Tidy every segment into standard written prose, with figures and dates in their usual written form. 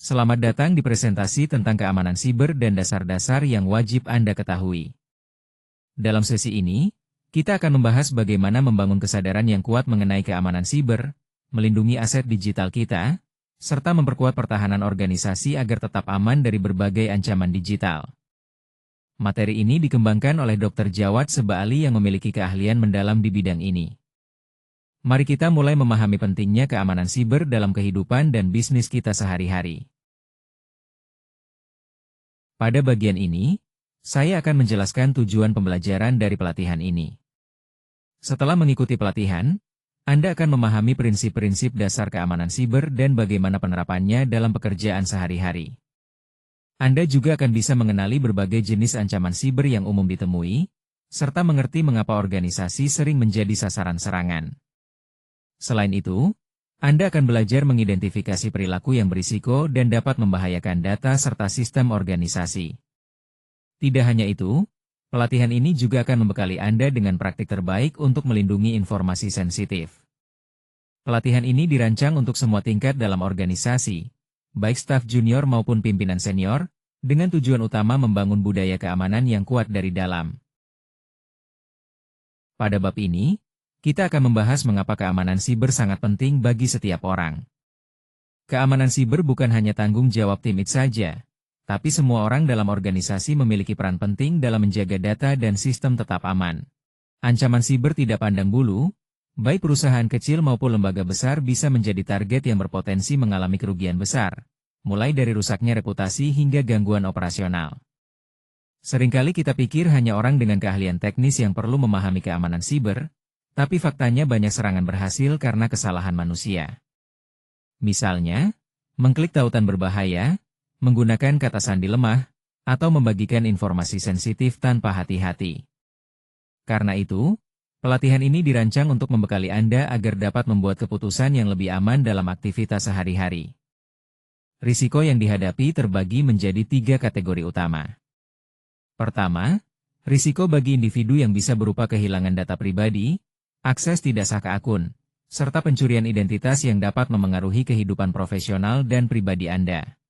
Selamat datang di presentasi tentang keamanan siber dan dasar-dasar yang wajib Anda ketahui. Dalam sesi ini, kita akan membahas bagaimana membangun kesadaran yang kuat mengenai keamanan siber, melindungi aset digital kita, serta memperkuat pertahanan organisasi agar tetap aman dari berbagai ancaman digital. Materi ini dikembangkan oleh Dr. Jawad Sebaali yang memiliki keahlian mendalam di bidang ini. Mari kita mulai memahami pentingnya keamanan siber dalam kehidupan dan bisnis kita sehari-hari. Pada bagian ini, saya akan menjelaskan tujuan pembelajaran dari pelatihan ini. Setelah mengikuti pelatihan, Anda akan memahami prinsip-prinsip dasar keamanan siber dan bagaimana penerapannya dalam pekerjaan sehari-hari. Anda juga akan bisa mengenali berbagai jenis ancaman siber yang umum ditemui, serta mengerti mengapa organisasi sering menjadi sasaran serangan. Selain itu, Anda akan belajar mengidentifikasi perilaku yang berisiko dan dapat membahayakan data serta sistem organisasi. Tidak hanya itu, pelatihan ini juga akan membekali Anda dengan praktik terbaik untuk melindungi informasi sensitif. Pelatihan ini dirancang untuk semua tingkat dalam organisasi, baik staf junior maupun pimpinan senior, dengan tujuan utama membangun budaya keamanan yang kuat dari dalam. Pada bab ini, kita akan membahas mengapa keamanan siber sangat penting bagi setiap orang. Keamanan siber bukan hanya tanggung jawab tim IT saja, tapi semua orang dalam organisasi memiliki peran penting dalam menjaga data dan sistem tetap aman. Ancaman siber tidak pandang bulu, baik perusahaan kecil maupun lembaga besar bisa menjadi target yang berpotensi mengalami kerugian besar, mulai dari rusaknya reputasi hingga gangguan operasional. Seringkali kita pikir hanya orang dengan keahlian teknis yang perlu memahami keamanan siber, tapi faktanya banyak serangan berhasil karena kesalahan manusia. Misalnya, mengklik tautan berbahaya, menggunakan kata sandi lemah, atau membagikan informasi sensitif tanpa hati-hati. Karena itu, pelatihan ini dirancang untuk membekali Anda agar dapat membuat keputusan yang lebih aman dalam aktivitas sehari-hari. Risiko yang dihadapi terbagi menjadi 3 kategori utama. Pertama, risiko bagi individu yang bisa berupa kehilangan data pribadi, akses tidak sah ke akun, serta pencurian identitas yang dapat memengaruhi kehidupan profesional dan pribadi Anda.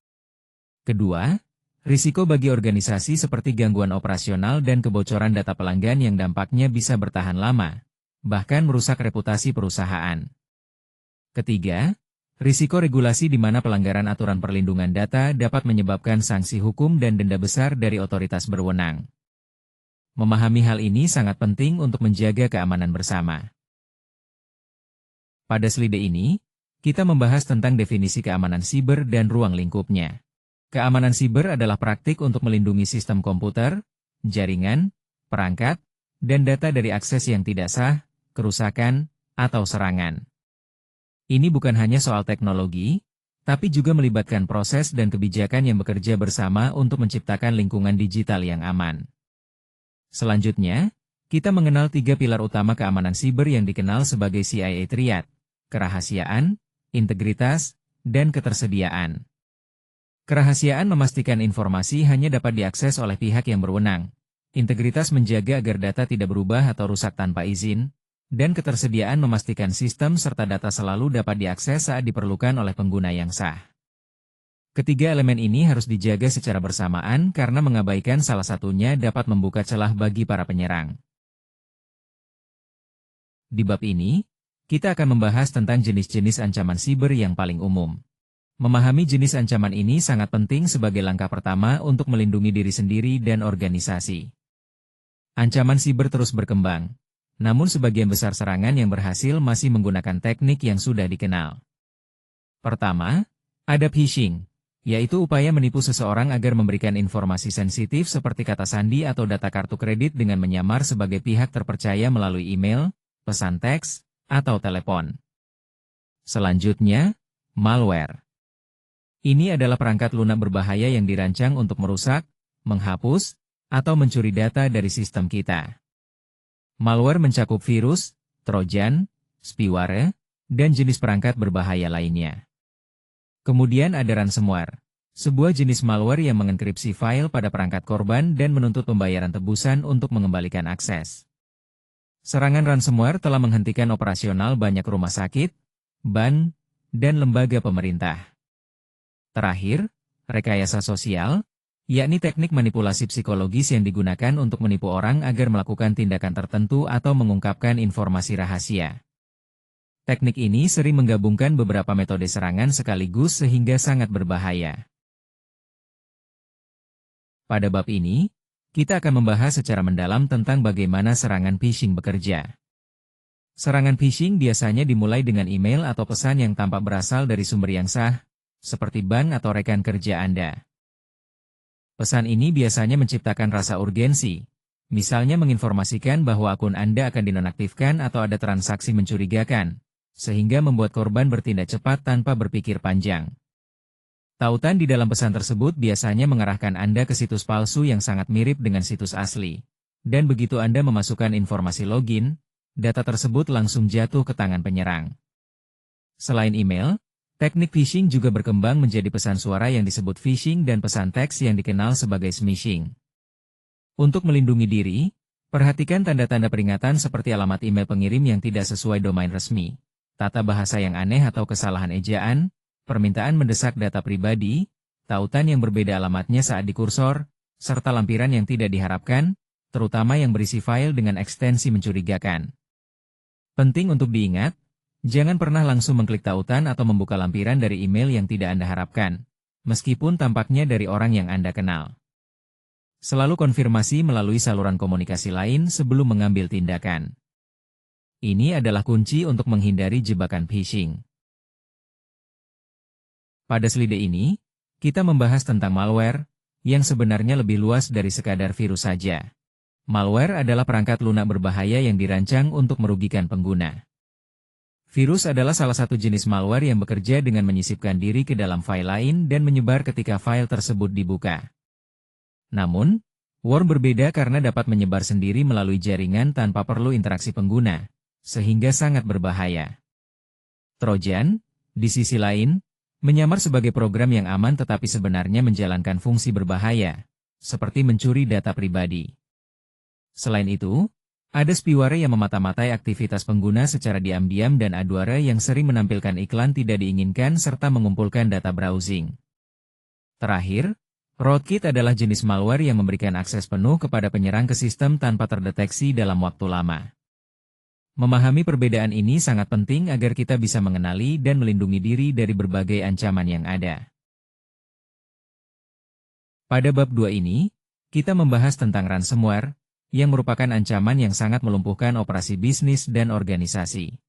Kedua, risiko bagi organisasi seperti gangguan operasional dan kebocoran data pelanggan yang dampaknya bisa bertahan lama, bahkan merusak reputasi perusahaan. Ketiga, risiko regulasi di mana pelanggaran aturan perlindungan data dapat menyebabkan sanksi hukum dan denda besar dari otoritas berwenang. Memahami hal ini sangat penting untuk menjaga keamanan bersama. Pada slide ini, kita membahas tentang definisi keamanan siber dan ruang lingkupnya. Keamanan siber adalah praktik untuk melindungi sistem komputer, jaringan, perangkat, dan data dari akses yang tidak sah, kerusakan, atau serangan. Ini bukan hanya soal teknologi, tapi juga melibatkan proses dan kebijakan yang bekerja bersama untuk menciptakan lingkungan digital yang aman. Selanjutnya, kita mengenal 3 pilar utama keamanan siber yang dikenal sebagai CIA Triad: kerahasiaan, integritas, dan ketersediaan. Kerahasiaan memastikan informasi hanya dapat diakses oleh pihak yang berwenang. Integritas menjaga agar data tidak berubah atau rusak tanpa izin, dan ketersediaan memastikan sistem serta data selalu dapat diakses saat diperlukan oleh pengguna yang sah. Ketiga elemen ini harus dijaga secara bersamaan karena mengabaikan salah satunya dapat membuka celah bagi para penyerang. Di bab ini, kita akan membahas tentang jenis-jenis ancaman siber yang paling umum. Memahami jenis ancaman ini sangat penting sebagai langkah pertama untuk melindungi diri sendiri dan organisasi. Ancaman siber terus berkembang, namun sebagian besar serangan yang berhasil masih menggunakan teknik yang sudah dikenal. Pertama, ada phishing, yaitu upaya menipu seseorang agar memberikan informasi sensitif seperti kata sandi atau data kartu kredit dengan menyamar sebagai pihak terpercaya melalui email, pesan teks, atau telepon. Selanjutnya, malware. Ini adalah perangkat lunak berbahaya yang dirancang untuk merusak, menghapus, atau mencuri data dari sistem kita. Malware mencakup virus, trojan, spyware, dan jenis perangkat berbahaya lainnya. Kemudian ada ransomware, sebuah jenis malware yang mengenkripsi file pada perangkat korban dan menuntut pembayaran tebusan untuk mengembalikan akses. Serangan ransomware telah menghentikan operasional banyak rumah sakit, bank, dan lembaga pemerintah. Terakhir, rekayasa sosial, yakni teknik manipulasi psikologis yang digunakan untuk menipu orang agar melakukan tindakan tertentu atau mengungkapkan informasi rahasia. Teknik ini sering menggabungkan beberapa metode serangan sekaligus sehingga sangat berbahaya. Pada bab ini, kita akan membahas secara mendalam tentang bagaimana serangan phishing bekerja. Serangan phishing biasanya dimulai dengan email atau pesan yang tampak berasal dari sumber yang sah, seperti bank atau rekan kerja Anda. Pesan ini biasanya menciptakan rasa urgensi, misalnya menginformasikan bahwa akun Anda akan dinonaktifkan atau ada transaksi mencurigakan, sehingga membuat korban bertindak cepat tanpa berpikir panjang. Tautan di dalam pesan tersebut biasanya mengarahkan Anda ke situs palsu yang sangat mirip dengan situs asli, dan begitu Anda memasukkan informasi login, data tersebut langsung jatuh ke tangan penyerang. Selain email, teknik phishing juga berkembang menjadi pesan suara yang disebut phishing dan pesan teks yang dikenal sebagai smishing. Untuk melindungi diri, perhatikan tanda-tanda peringatan seperti alamat email pengirim yang tidak sesuai domain resmi, tata bahasa yang aneh atau kesalahan ejaan, permintaan mendesak data pribadi, tautan yang berbeda alamatnya saat di kursor, serta lampiran yang tidak diharapkan, terutama yang berisi file dengan ekstensi mencurigakan. Penting untuk diingat, jangan pernah langsung mengklik tautan atau membuka lampiran dari email yang tidak Anda harapkan, meskipun tampaknya dari orang yang Anda kenal. Selalu konfirmasi melalui saluran komunikasi lain sebelum mengambil tindakan. Ini adalah kunci untuk menghindari jebakan phishing. Pada slide ini, kita membahas tentang malware, yang sebenarnya lebih luas dari sekadar virus saja. Malware adalah perangkat lunak berbahaya yang dirancang untuk merugikan pengguna. Virus adalah salah satu jenis malware yang bekerja dengan menyisipkan diri ke dalam file lain dan menyebar ketika file tersebut dibuka. Namun, worm berbeda karena dapat menyebar sendiri melalui jaringan tanpa perlu interaksi pengguna, sehingga sangat berbahaya. Trojan, di sisi lain, menyamar sebagai program yang aman tetapi sebenarnya menjalankan fungsi berbahaya, seperti mencuri data pribadi. Selain itu, ada spyware yang memata-matai aktivitas pengguna secara diam-diam dan adware yang sering menampilkan iklan tidak diinginkan serta mengumpulkan data browsing. Terakhir, rootkit adalah jenis malware yang memberikan akses penuh kepada penyerang ke sistem tanpa terdeteksi dalam waktu lama. Memahami perbedaan ini sangat penting agar kita bisa mengenali dan melindungi diri dari berbagai ancaman yang ada. Pada bab 2 ini, kita membahas tentang ransomware, yang merupakan ancaman yang sangat melumpuhkan operasi bisnis dan organisasi.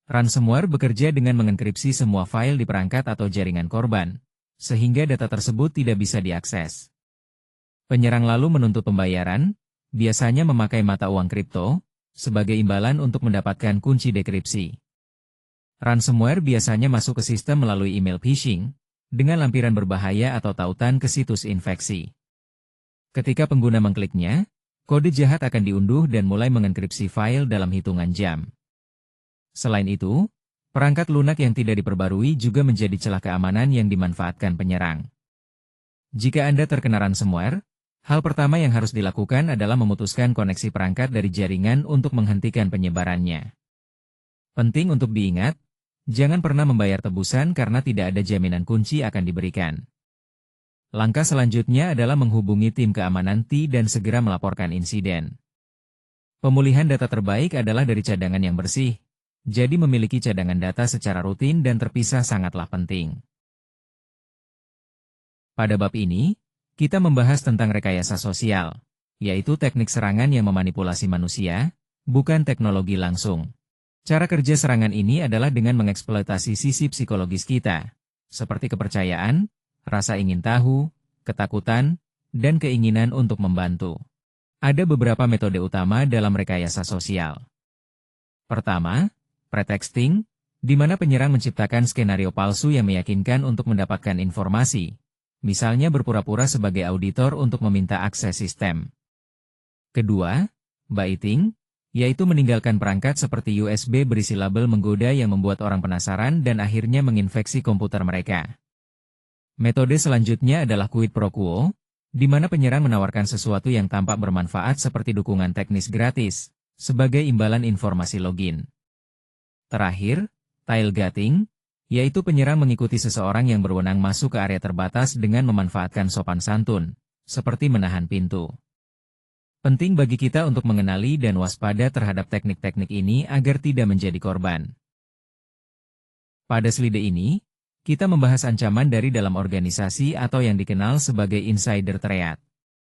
Ransomware bekerja dengan mengenkripsi semua file di perangkat atau jaringan korban, sehingga data tersebut tidak bisa diakses. Penyerang lalu menuntut pembayaran, biasanya memakai mata uang kripto, sebagai imbalan untuk mendapatkan kunci dekripsi. Ransomware biasanya masuk ke sistem melalui email phishing, dengan lampiran berbahaya atau tautan ke situs infeksi. Ketika pengguna mengkliknya, kode jahat akan diunduh dan mulai mengenkripsi file dalam hitungan jam. Selain itu, perangkat lunak yang tidak diperbarui juga menjadi celah keamanan yang dimanfaatkan penyerang. Jika Anda terkena ransomware, hal pertama yang harus dilakukan adalah memutuskan koneksi perangkat dari jaringan untuk menghentikan penyebarannya. Penting untuk diingat, jangan pernah membayar tebusan karena tidak ada jaminan kunci akan diberikan. Langkah selanjutnya adalah menghubungi tim keamanan TI dan segera melaporkan insiden. Pemulihan data terbaik adalah dari cadangan yang bersih, jadi memiliki cadangan data secara rutin dan terpisah sangatlah penting. Pada bab ini, kita membahas tentang rekayasa sosial, yaitu teknik serangan yang memanipulasi manusia, bukan teknologi langsung. Cara kerja serangan ini adalah dengan mengeksploitasi sisi psikologis kita, seperti kepercayaan, rasa ingin tahu, ketakutan, dan keinginan untuk membantu. Ada beberapa metode utama dalam rekayasa sosial. Pertama, pretexting, di mana penyerang menciptakan skenario palsu yang meyakinkan untuk mendapatkan informasi. Misalnya berpura-pura sebagai auditor untuk meminta akses sistem. Kedua, baiting, yaitu meninggalkan perangkat seperti USB berisi label menggoda yang membuat orang penasaran dan akhirnya menginfeksi komputer mereka. Metode selanjutnya adalah quid pro quo, di mana penyerang menawarkan sesuatu yang tampak bermanfaat seperti dukungan teknis gratis, sebagai imbalan informasi login. Terakhir, tailgating, yaitu penyerang mengikuti seseorang yang berwenang masuk ke area terbatas dengan memanfaatkan sopan santun, seperti menahan pintu. Penting bagi kita untuk mengenali dan waspada terhadap teknik-teknik ini agar tidak menjadi korban. Pada slide ini, kita membahas ancaman dari dalam organisasi atau yang dikenal sebagai insider threat.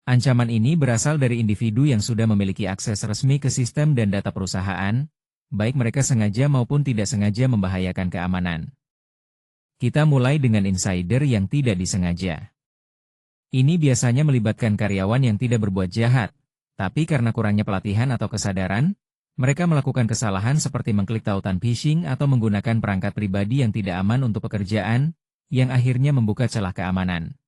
Ancaman ini berasal dari individu yang sudah memiliki akses resmi ke sistem dan data perusahaan, baik mereka sengaja maupun tidak sengaja membahayakan keamanan. Kita mulai dengan insider yang tidak disengaja. Ini biasanya melibatkan karyawan yang tidak berbuat jahat, tapi karena kurangnya pelatihan atau kesadaran, mereka melakukan kesalahan seperti mengklik tautan phishing atau menggunakan perangkat pribadi yang tidak aman untuk pekerjaan, yang akhirnya membuka celah keamanan.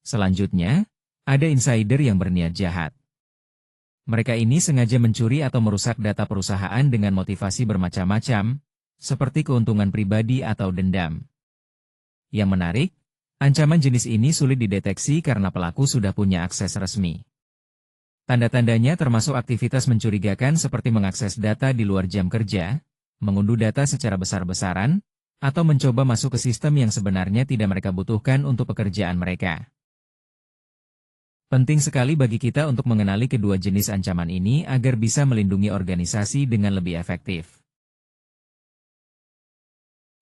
Selanjutnya, ada insider yang berniat jahat. Mereka ini sengaja mencuri atau merusak data perusahaan dengan motivasi bermacam-macam, seperti keuntungan pribadi atau dendam. Yang menarik, ancaman jenis ini sulit dideteksi karena pelaku sudah punya akses resmi. Tanda-tandanya termasuk aktivitas mencurigakan seperti mengakses data di luar jam kerja, mengunduh data secara besar-besaran, atau mencoba masuk ke sistem yang sebenarnya tidak mereka butuhkan untuk pekerjaan mereka. Penting sekali bagi kita untuk mengenali kedua jenis ancaman ini agar bisa melindungi organisasi dengan lebih efektif.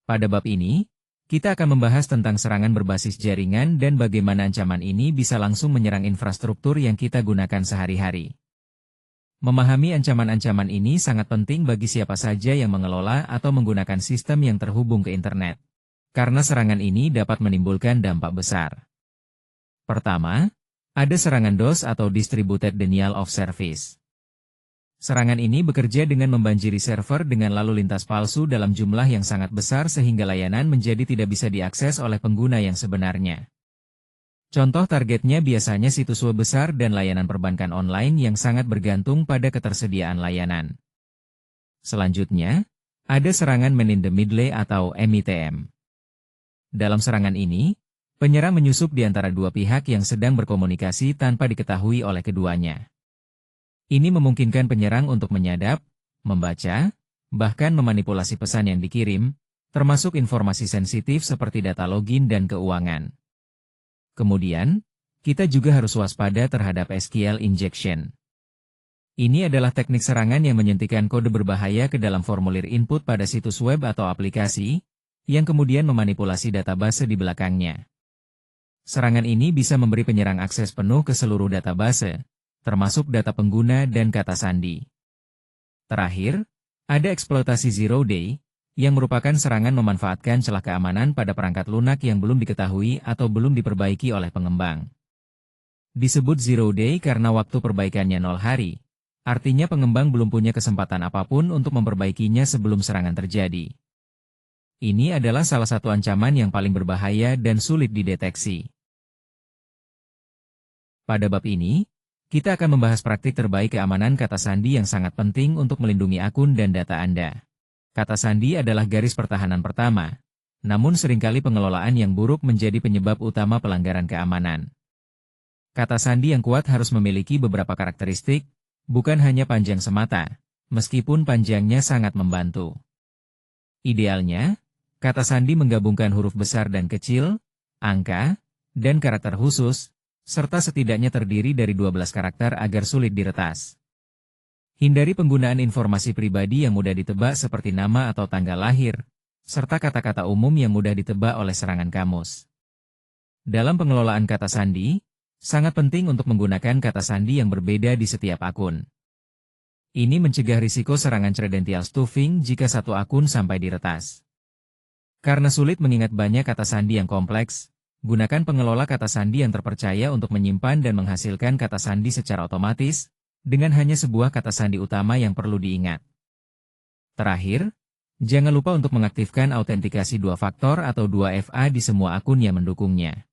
Pada bab ini, kita akan membahas tentang serangan berbasis jaringan dan bagaimana ancaman ini bisa langsung menyerang infrastruktur yang kita gunakan sehari-hari. Memahami ancaman-ancaman ini sangat penting bagi siapa saja yang mengelola atau menggunakan sistem yang terhubung ke internet, karena serangan ini dapat menimbulkan dampak besar. Pertama, ada serangan DOS atau Distributed Denial of Service. Serangan ini bekerja dengan membanjiri server dengan lalu lintas palsu dalam jumlah yang sangat besar sehingga layanan menjadi tidak bisa diakses oleh pengguna yang sebenarnya. Contoh targetnya biasanya situs web besar dan layanan perbankan online yang sangat bergantung pada ketersediaan layanan. Selanjutnya, ada serangan Man in the Middle atau MITM. Dalam serangan ini, penyerang menyusup di antara dua pihak yang sedang berkomunikasi tanpa diketahui oleh keduanya. Ini memungkinkan penyerang untuk menyadap, membaca, bahkan memanipulasi pesan yang dikirim, termasuk informasi sensitif seperti data login dan keuangan. Kemudian, kita juga harus waspada terhadap SQL injection. Ini adalah teknik serangan yang menyuntikkan kode berbahaya ke dalam formulir input pada situs web atau aplikasi, yang kemudian memanipulasi database di belakangnya. Serangan ini bisa memberi penyerang akses penuh ke seluruh database, termasuk data pengguna dan kata sandi. Terakhir, ada eksploitasi zero day, yang merupakan serangan memanfaatkan celah keamanan pada perangkat lunak yang belum diketahui atau belum diperbaiki oleh pengembang. Disebut zero day karena waktu perbaikannya 0 hari, artinya pengembang belum punya kesempatan apapun untuk memperbaikinya sebelum serangan terjadi. Ini adalah salah satu ancaman yang paling berbahaya dan sulit dideteksi. Pada bab ini, kita akan membahas praktik terbaik keamanan kata sandi yang sangat penting untuk melindungi akun dan data Anda. Kata sandi adalah garis pertahanan pertama, namun seringkali pengelolaan yang buruk menjadi penyebab utama pelanggaran keamanan. Kata sandi yang kuat harus memiliki beberapa karakteristik, bukan hanya panjang semata, meskipun panjangnya sangat membantu. Idealnya, kata sandi menggabungkan huruf besar dan kecil, angka, dan karakter khusus, serta setidaknya terdiri dari 12 karakter agar sulit diretas. Hindari penggunaan informasi pribadi yang mudah ditebak seperti nama atau tanggal lahir, serta kata-kata umum yang mudah ditebak oleh serangan kamus. Dalam pengelolaan kata sandi, sangat penting untuk menggunakan kata sandi yang berbeda di setiap akun. Ini mencegah risiko serangan credential stuffing jika satu akun sampai diretas. Karena sulit mengingat banyak kata sandi yang kompleks, gunakan pengelola kata sandi yang terpercaya untuk menyimpan dan menghasilkan kata sandi secara otomatis, dengan hanya sebuah kata sandi utama yang perlu diingat. Terakhir, jangan lupa untuk mengaktifkan autentikasi 2 faktor atau 2FA di semua akun yang mendukungnya.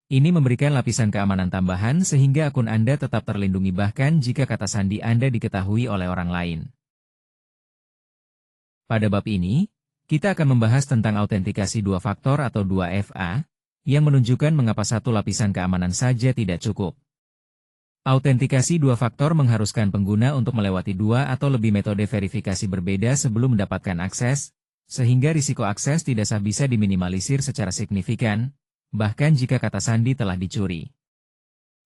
Ini memberikan lapisan keamanan tambahan sehingga akun Anda tetap terlindungi bahkan jika kata sandi Anda diketahui oleh orang lain. Pada bab ini, kita akan membahas tentang autentikasi 2 faktor atau 2FA, yang menunjukkan mengapa satu lapisan keamanan saja tidak cukup. Autentikasi 2 faktor mengharuskan pengguna untuk melewati 2 atau lebih metode verifikasi berbeda sebelum mendapatkan akses, sehingga risiko akses tidak bisa diminimalisir secara signifikan, bahkan jika kata sandi telah dicuri.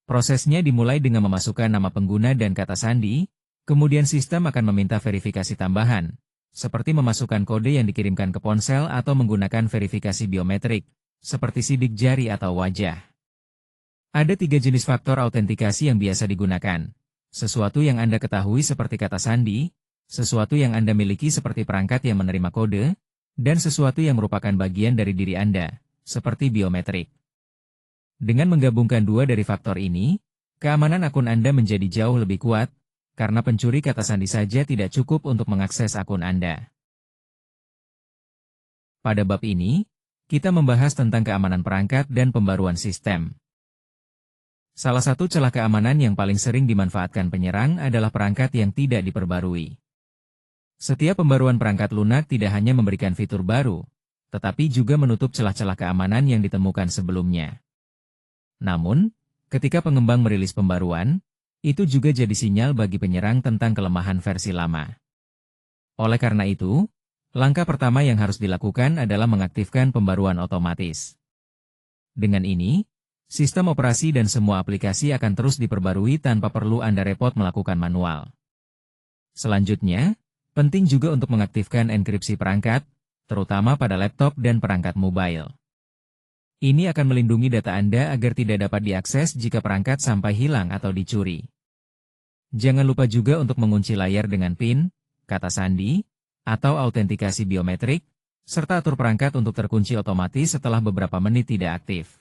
Prosesnya dimulai dengan memasukkan nama pengguna dan kata sandi, kemudian sistem akan meminta verifikasi tambahan, seperti memasukkan kode yang dikirimkan ke ponsel atau menggunakan verifikasi biometrik, seperti sidik jari atau wajah. Ada 3 jenis faktor autentikasi yang biasa digunakan. Sesuatu yang Anda ketahui seperti kata sandi, sesuatu yang Anda miliki seperti perangkat yang menerima kode, dan sesuatu yang merupakan bagian dari diri Anda, seperti biometrik. Dengan menggabungkan 2 dari faktor ini, keamanan akun Anda menjadi jauh lebih kuat, karena pencuri kata sandi saja tidak cukup untuk mengakses akun Anda. Pada bab ini, kita membahas tentang keamanan perangkat dan pembaruan sistem. Salah satu celah keamanan yang paling sering dimanfaatkan penyerang adalah perangkat yang tidak diperbarui. Setiap pembaruan perangkat lunak tidak hanya memberikan fitur baru, tetapi juga menutup celah-celah keamanan yang ditemukan sebelumnya. Namun, ketika pengembang merilis pembaruan, itu juga jadi sinyal bagi penyerang tentang kelemahan versi lama. Oleh karena itu, langkah pertama yang harus dilakukan adalah mengaktifkan pembaruan otomatis. Dengan ini, sistem operasi dan semua aplikasi akan terus diperbarui tanpa perlu Anda repot melakukan manual. Selanjutnya, penting juga untuk mengaktifkan enkripsi perangkat, terutama pada laptop dan perangkat mobile. Ini akan melindungi data Anda agar tidak dapat diakses jika perangkat sampai hilang atau dicuri. Jangan lupa juga untuk mengunci layar dengan PIN, kata sandi, atau autentikasi biometrik, serta atur perangkat untuk terkunci otomatis setelah beberapa menit tidak aktif.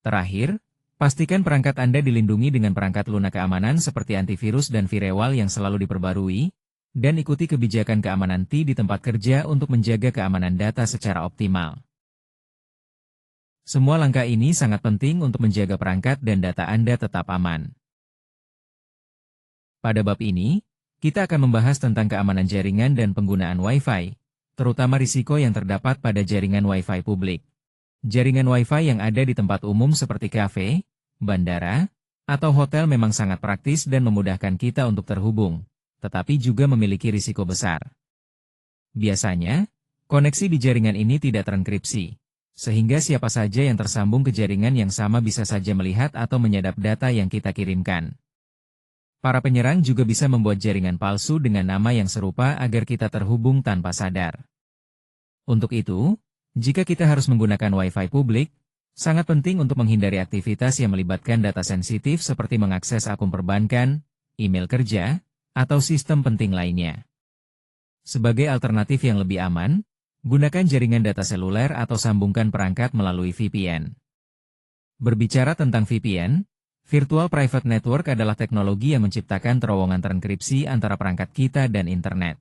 Terakhir, pastikan perangkat Anda dilindungi dengan perangkat lunak keamanan seperti antivirus dan firewall yang selalu diperbarui, dan ikuti kebijakan keamanan TI di tempat kerja untuk menjaga keamanan data secara optimal. Semua langkah ini sangat penting untuk menjaga perangkat dan data Anda tetap aman. Pada bab ini, kita akan membahas tentang keamanan jaringan dan penggunaan Wi-Fi, terutama risiko yang terdapat pada jaringan Wi-Fi publik. Jaringan Wi-Fi yang ada di tempat umum seperti kafe, bandara, atau hotel memang sangat praktis dan memudahkan kita untuk terhubung, tetapi juga memiliki risiko besar. Biasanya, koneksi di jaringan ini tidak terenkripsi, sehingga siapa saja yang tersambung ke jaringan yang sama bisa saja melihat atau menyadap data yang kita kirimkan. Para penyerang juga bisa membuat jaringan palsu dengan nama yang serupa agar kita terhubung tanpa sadar. Untuk itu, jika kita harus menggunakan Wi-Fi publik, sangat penting untuk menghindari aktivitas yang melibatkan data sensitif seperti mengakses akun perbankan, email kerja, atau sistem penting lainnya. Sebagai alternatif yang lebih aman, gunakan jaringan data seluler atau sambungkan perangkat melalui VPN. Berbicara tentang VPN, Virtual Private Network adalah teknologi yang menciptakan terowongan terenkripsi antara perangkat kita dan internet.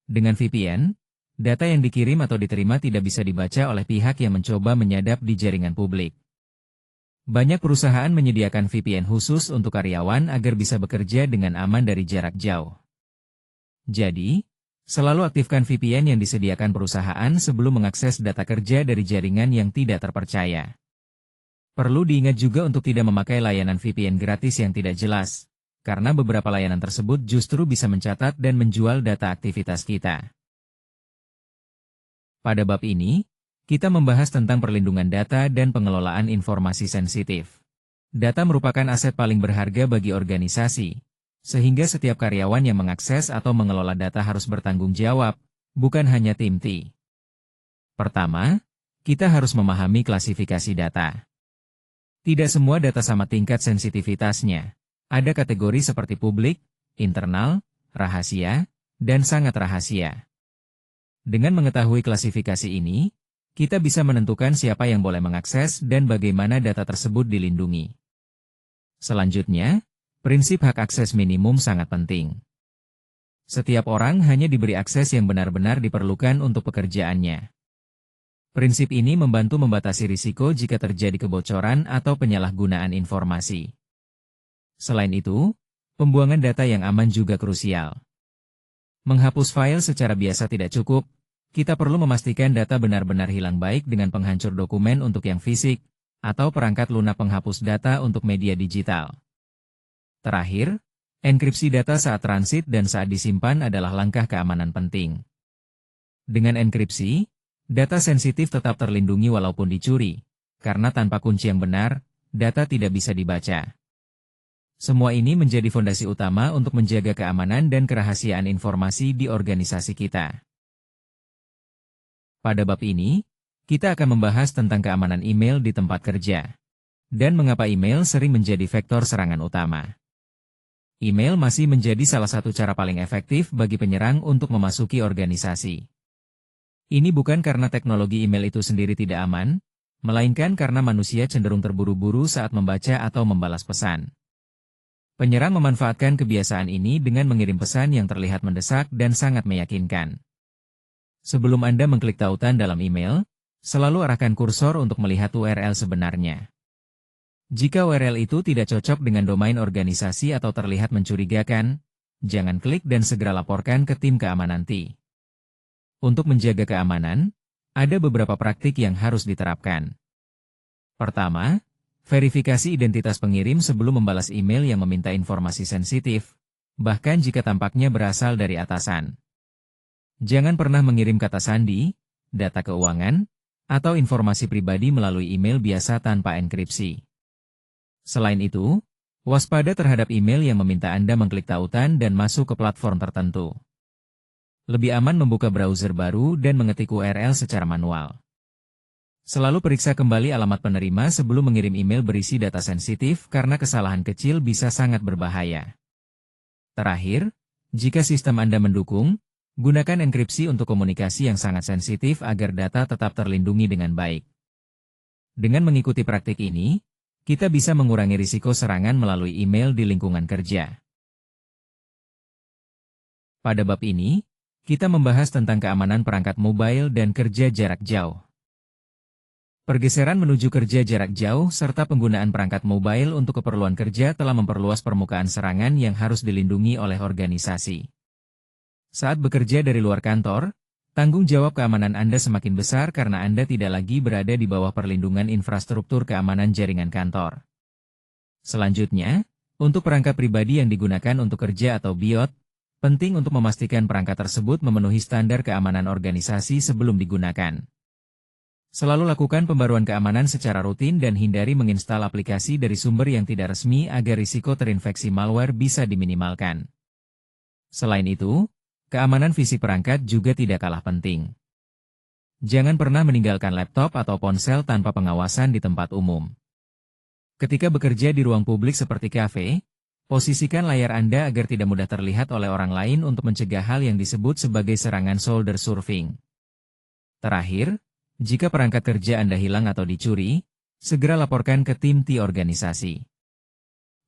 Dengan VPN, data yang dikirim atau diterima tidak bisa dibaca oleh pihak yang mencoba menyadap di jaringan publik. Banyak perusahaan menyediakan VPN khusus untuk karyawan agar bisa bekerja dengan aman dari jarak jauh. Jadi, selalu aktifkan VPN yang disediakan perusahaan sebelum mengakses data kerja dari jaringan yang tidak terpercaya. Perlu diingat juga untuk tidak memakai layanan VPN gratis yang tidak jelas, karena beberapa layanan tersebut justru bisa mencatat dan menjual data aktivitas kita. Pada bab ini, kita membahas tentang perlindungan data dan pengelolaan informasi sensitif. Data merupakan aset paling berharga bagi organisasi, sehingga setiap karyawan yang mengakses atau mengelola data harus bertanggung jawab, bukan hanya tim TI. Pertama, kita harus memahami klasifikasi data. Tidak semua data sama tingkat sensitivitasnya. Ada kategori seperti publik, internal, rahasia, dan sangat rahasia. Dengan mengetahui klasifikasi ini, kita bisa menentukan siapa yang boleh mengakses dan bagaimana data tersebut dilindungi. Selanjutnya, prinsip hak akses minimum sangat penting. Setiap orang hanya diberi akses yang benar-benar diperlukan untuk pekerjaannya. Prinsip ini membantu membatasi risiko jika terjadi kebocoran atau penyalahgunaan informasi. Selain itu, pembuangan data yang aman juga krusial. Menghapus file secara biasa tidak cukup. Kita perlu memastikan data benar-benar hilang baik dengan penghancur dokumen untuk yang fisik, atau perangkat lunak penghapus data untuk media digital. Terakhir, enkripsi data saat transit dan saat disimpan adalah langkah keamanan penting. Dengan enkripsi, data sensitif tetap terlindungi walaupun dicuri, karena tanpa kunci yang benar, data tidak bisa dibaca. Semua ini menjadi fondasi utama untuk menjaga keamanan dan kerahasiaan informasi di organisasi kita. Pada bab ini, kita akan membahas tentang keamanan email di tempat kerja, dan mengapa email sering menjadi vektor serangan utama. Email masih menjadi salah satu cara paling efektif bagi penyerang untuk memasuki organisasi. Ini bukan karena teknologi email itu sendiri tidak aman, melainkan karena manusia cenderung terburu-buru saat membaca atau membalas pesan. Penyerang memanfaatkan kebiasaan ini dengan mengirim pesan yang terlihat mendesak dan sangat meyakinkan. Sebelum Anda mengklik tautan dalam email, selalu arahkan kursor untuk melihat URL sebenarnya. Jika URL itu tidak cocok dengan domain organisasi atau terlihat mencurigakan, jangan klik dan segera laporkan ke tim keamanan TI. Untuk menjaga keamanan, ada beberapa praktik yang harus diterapkan. Pertama, verifikasi identitas pengirim sebelum membalas email yang meminta informasi sensitif, bahkan jika tampaknya berasal dari atasan. Jangan pernah mengirim kata sandi, data keuangan, atau informasi pribadi melalui email biasa tanpa enkripsi. Selain itu, waspada terhadap email yang meminta Anda mengklik tautan dan masuk ke platform tertentu. Lebih aman membuka browser baru dan mengetik URL secara manual. Selalu periksa kembali alamat penerima sebelum mengirim email berisi data sensitif karena kesalahan kecil bisa sangat berbahaya. Terakhir, jika sistem Anda mendukung, gunakan enkripsi untuk komunikasi yang sangat sensitif agar data tetap terlindungi dengan baik. Dengan mengikuti praktik ini, kita bisa mengurangi risiko serangan melalui email di lingkungan kerja. Pada bab ini, kita membahas tentang keamanan perangkat mobile dan kerja jarak jauh. Pergeseran menuju kerja jarak jauh serta penggunaan perangkat mobile untuk keperluan kerja telah memperluas permukaan serangan yang harus dilindungi oleh organisasi. Saat bekerja dari luar kantor, tanggung jawab keamanan Anda semakin besar karena Anda tidak lagi berada di bawah perlindungan infrastruktur keamanan jaringan kantor. Selanjutnya, untuk perangkat pribadi yang digunakan untuk kerja atau BIOT, penting untuk memastikan perangkat tersebut memenuhi standar keamanan organisasi sebelum digunakan. Selalu lakukan pembaruan keamanan secara rutin dan hindari menginstal aplikasi dari sumber yang tidak resmi agar risiko terinfeksi malware bisa diminimalkan. Selain itu, keamanan fisik perangkat juga tidak kalah penting. Jangan pernah meninggalkan laptop atau ponsel tanpa pengawasan di tempat umum. Ketika bekerja di ruang publik seperti kafe, posisikan layar Anda agar tidak mudah terlihat oleh orang lain untuk mencegah hal yang disebut sebagai serangan shoulder surfing. Terakhir, jika perangkat kerja Anda hilang atau dicuri, segera laporkan ke tim TI organisasi.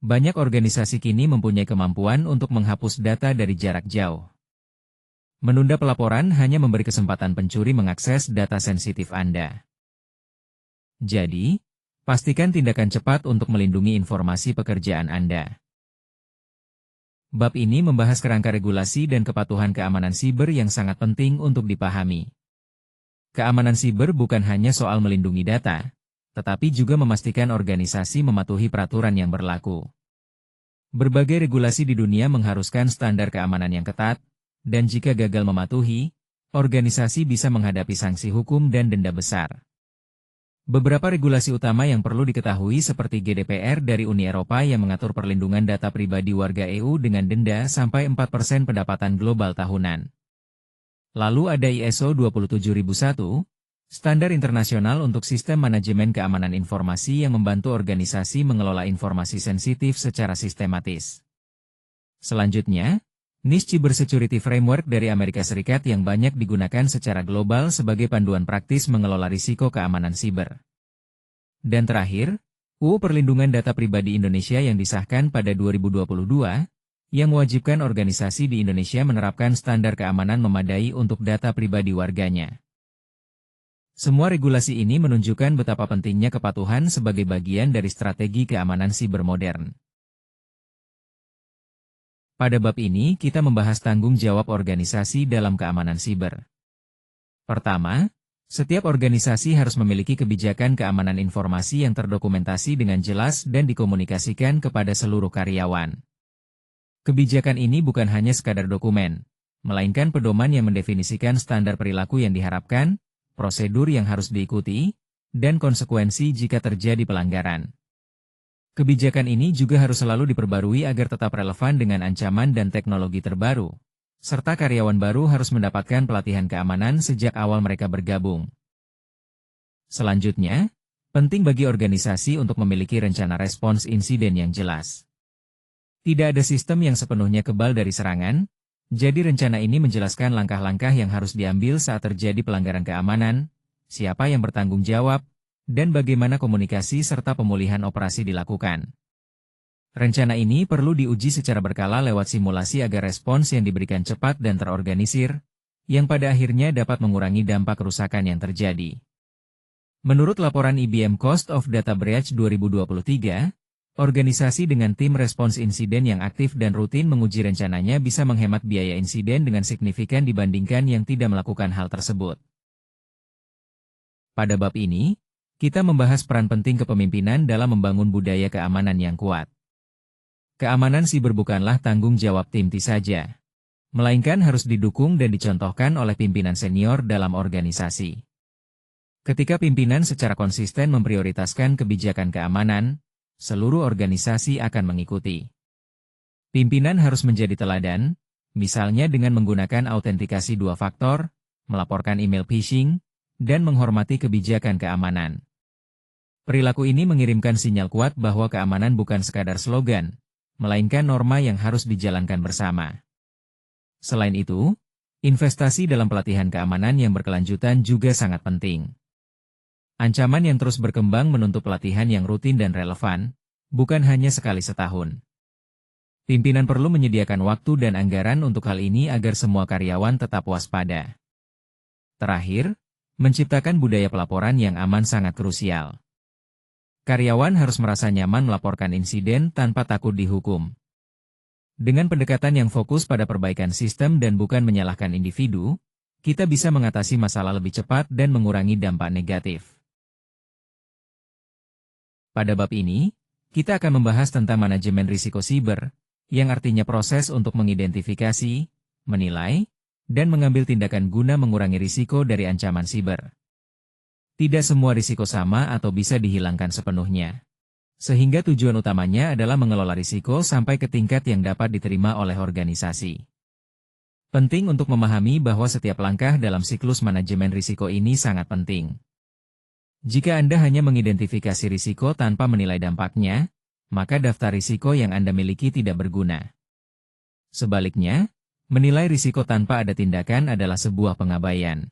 Banyak organisasi kini mempunyai kemampuan untuk menghapus data dari jarak jauh. Menunda pelaporan hanya memberi kesempatan pencuri mengakses data sensitif Anda. Jadi, pastikan tindakan cepat untuk melindungi informasi pekerjaan Anda. Bab ini membahas kerangka regulasi dan kepatuhan keamanan siber yang sangat penting untuk dipahami. Keamanan siber bukan hanya soal melindungi data, tetapi juga memastikan organisasi mematuhi peraturan yang berlaku. Berbagai regulasi di dunia mengharuskan standar keamanan yang ketat, dan jika gagal mematuhi, organisasi bisa menghadapi sanksi hukum dan denda besar. Beberapa regulasi utama yang perlu diketahui seperti GDPR dari Uni Eropa yang mengatur perlindungan data pribadi warga EU dengan denda sampai 4% pendapatan global tahunan. Lalu ada ISO 27001, standar internasional untuk sistem manajemen keamanan informasi yang membantu organisasi mengelola informasi sensitif secara sistematis. Selanjutnya, NIST Cybersecurity Framework dari Amerika Serikat yang banyak digunakan secara global sebagai panduan praktis mengelola risiko keamanan siber. Dan terakhir, UU Perlindungan Data Pribadi Indonesia yang disahkan pada 2022, yang mewajibkan organisasi di Indonesia menerapkan standar keamanan memadai untuk data pribadi warganya. Semua regulasi ini menunjukkan betapa pentingnya kepatuhan sebagai bagian dari strategi keamanan siber modern. Pada bab ini, kita membahas tanggung jawab organisasi dalam keamanan siber. Pertama, setiap organisasi harus memiliki kebijakan keamanan informasi yang terdokumentasi dengan jelas dan dikomunikasikan kepada seluruh karyawan. Kebijakan ini bukan hanya sekadar dokumen, melainkan pedoman yang mendefinisikan standar perilaku yang diharapkan, prosedur yang harus diikuti, dan konsekuensi jika terjadi pelanggaran. Kebijakan ini juga harus selalu diperbarui agar tetap relevan dengan ancaman dan teknologi terbaru, serta karyawan baru harus mendapatkan pelatihan keamanan sejak awal mereka bergabung. Selanjutnya, penting bagi organisasi untuk memiliki rencana respons insiden yang jelas. Tidak ada sistem yang sepenuhnya kebal dari serangan, jadi rencana ini menjelaskan langkah-langkah yang harus diambil saat terjadi pelanggaran keamanan, siapa yang bertanggung jawab, dan bagaimana komunikasi serta pemulihan operasi dilakukan. Rencana ini perlu diuji secara berkala lewat simulasi agar respons yang diberikan cepat dan terorganisir, yang pada akhirnya dapat mengurangi dampak kerusakan yang terjadi. Menurut laporan IBM Cost of Data Breach 2023, organisasi dengan tim respons insiden yang aktif dan rutin menguji rencananya bisa menghemat biaya insiden dengan signifikan dibandingkan yang tidak melakukan hal tersebut. Pada bab ini, kita membahas peran penting kepemimpinan dalam membangun budaya keamanan yang kuat. Keamanan siber bukanlah tanggung jawab tim T saja, melainkan harus didukung dan dicontohkan oleh pimpinan senior dalam organisasi. Ketika pimpinan secara konsisten memprioritaskan kebijakan keamanan, seluruh organisasi akan mengikuti. Pimpinan harus menjadi teladan, misalnya dengan menggunakan autentikasi dua faktor, melaporkan email phishing, dan menghormati kebijakan keamanan. Perilaku ini mengirimkan sinyal kuat bahwa keamanan bukan sekadar slogan, melainkan norma yang harus dijalankan bersama. Selain itu, investasi dalam pelatihan keamanan yang berkelanjutan juga sangat penting. Ancaman yang terus berkembang menuntut pelatihan yang rutin dan relevan, bukan hanya sekali setahun. Pimpinan perlu menyediakan waktu dan anggaran untuk hal ini agar semua karyawan tetap waspada. Terakhir, menciptakan budaya pelaporan yang aman sangat krusial. Karyawan harus merasa nyaman melaporkan insiden tanpa takut dihukum. Dengan pendekatan yang fokus pada perbaikan sistem dan bukan menyalahkan individu, kita bisa mengatasi masalah lebih cepat dan mengurangi dampak negatif. Pada bab ini, kita akan membahas tentang manajemen risiko siber, yang artinya proses untuk mengidentifikasi, menilai, dan mengambil tindakan guna mengurangi risiko dari ancaman siber. Tidak semua risiko sama atau bisa dihilangkan sepenuhnya. Sehingga tujuan utamanya adalah mengelola risiko sampai ke tingkat yang dapat diterima oleh organisasi. Penting untuk memahami bahwa setiap langkah dalam siklus manajemen risiko ini sangat penting. Jika Anda hanya mengidentifikasi risiko tanpa menilai dampaknya, maka daftar risiko yang Anda miliki tidak berguna. Sebaliknya, menilai risiko tanpa ada tindakan adalah sebuah pengabaian.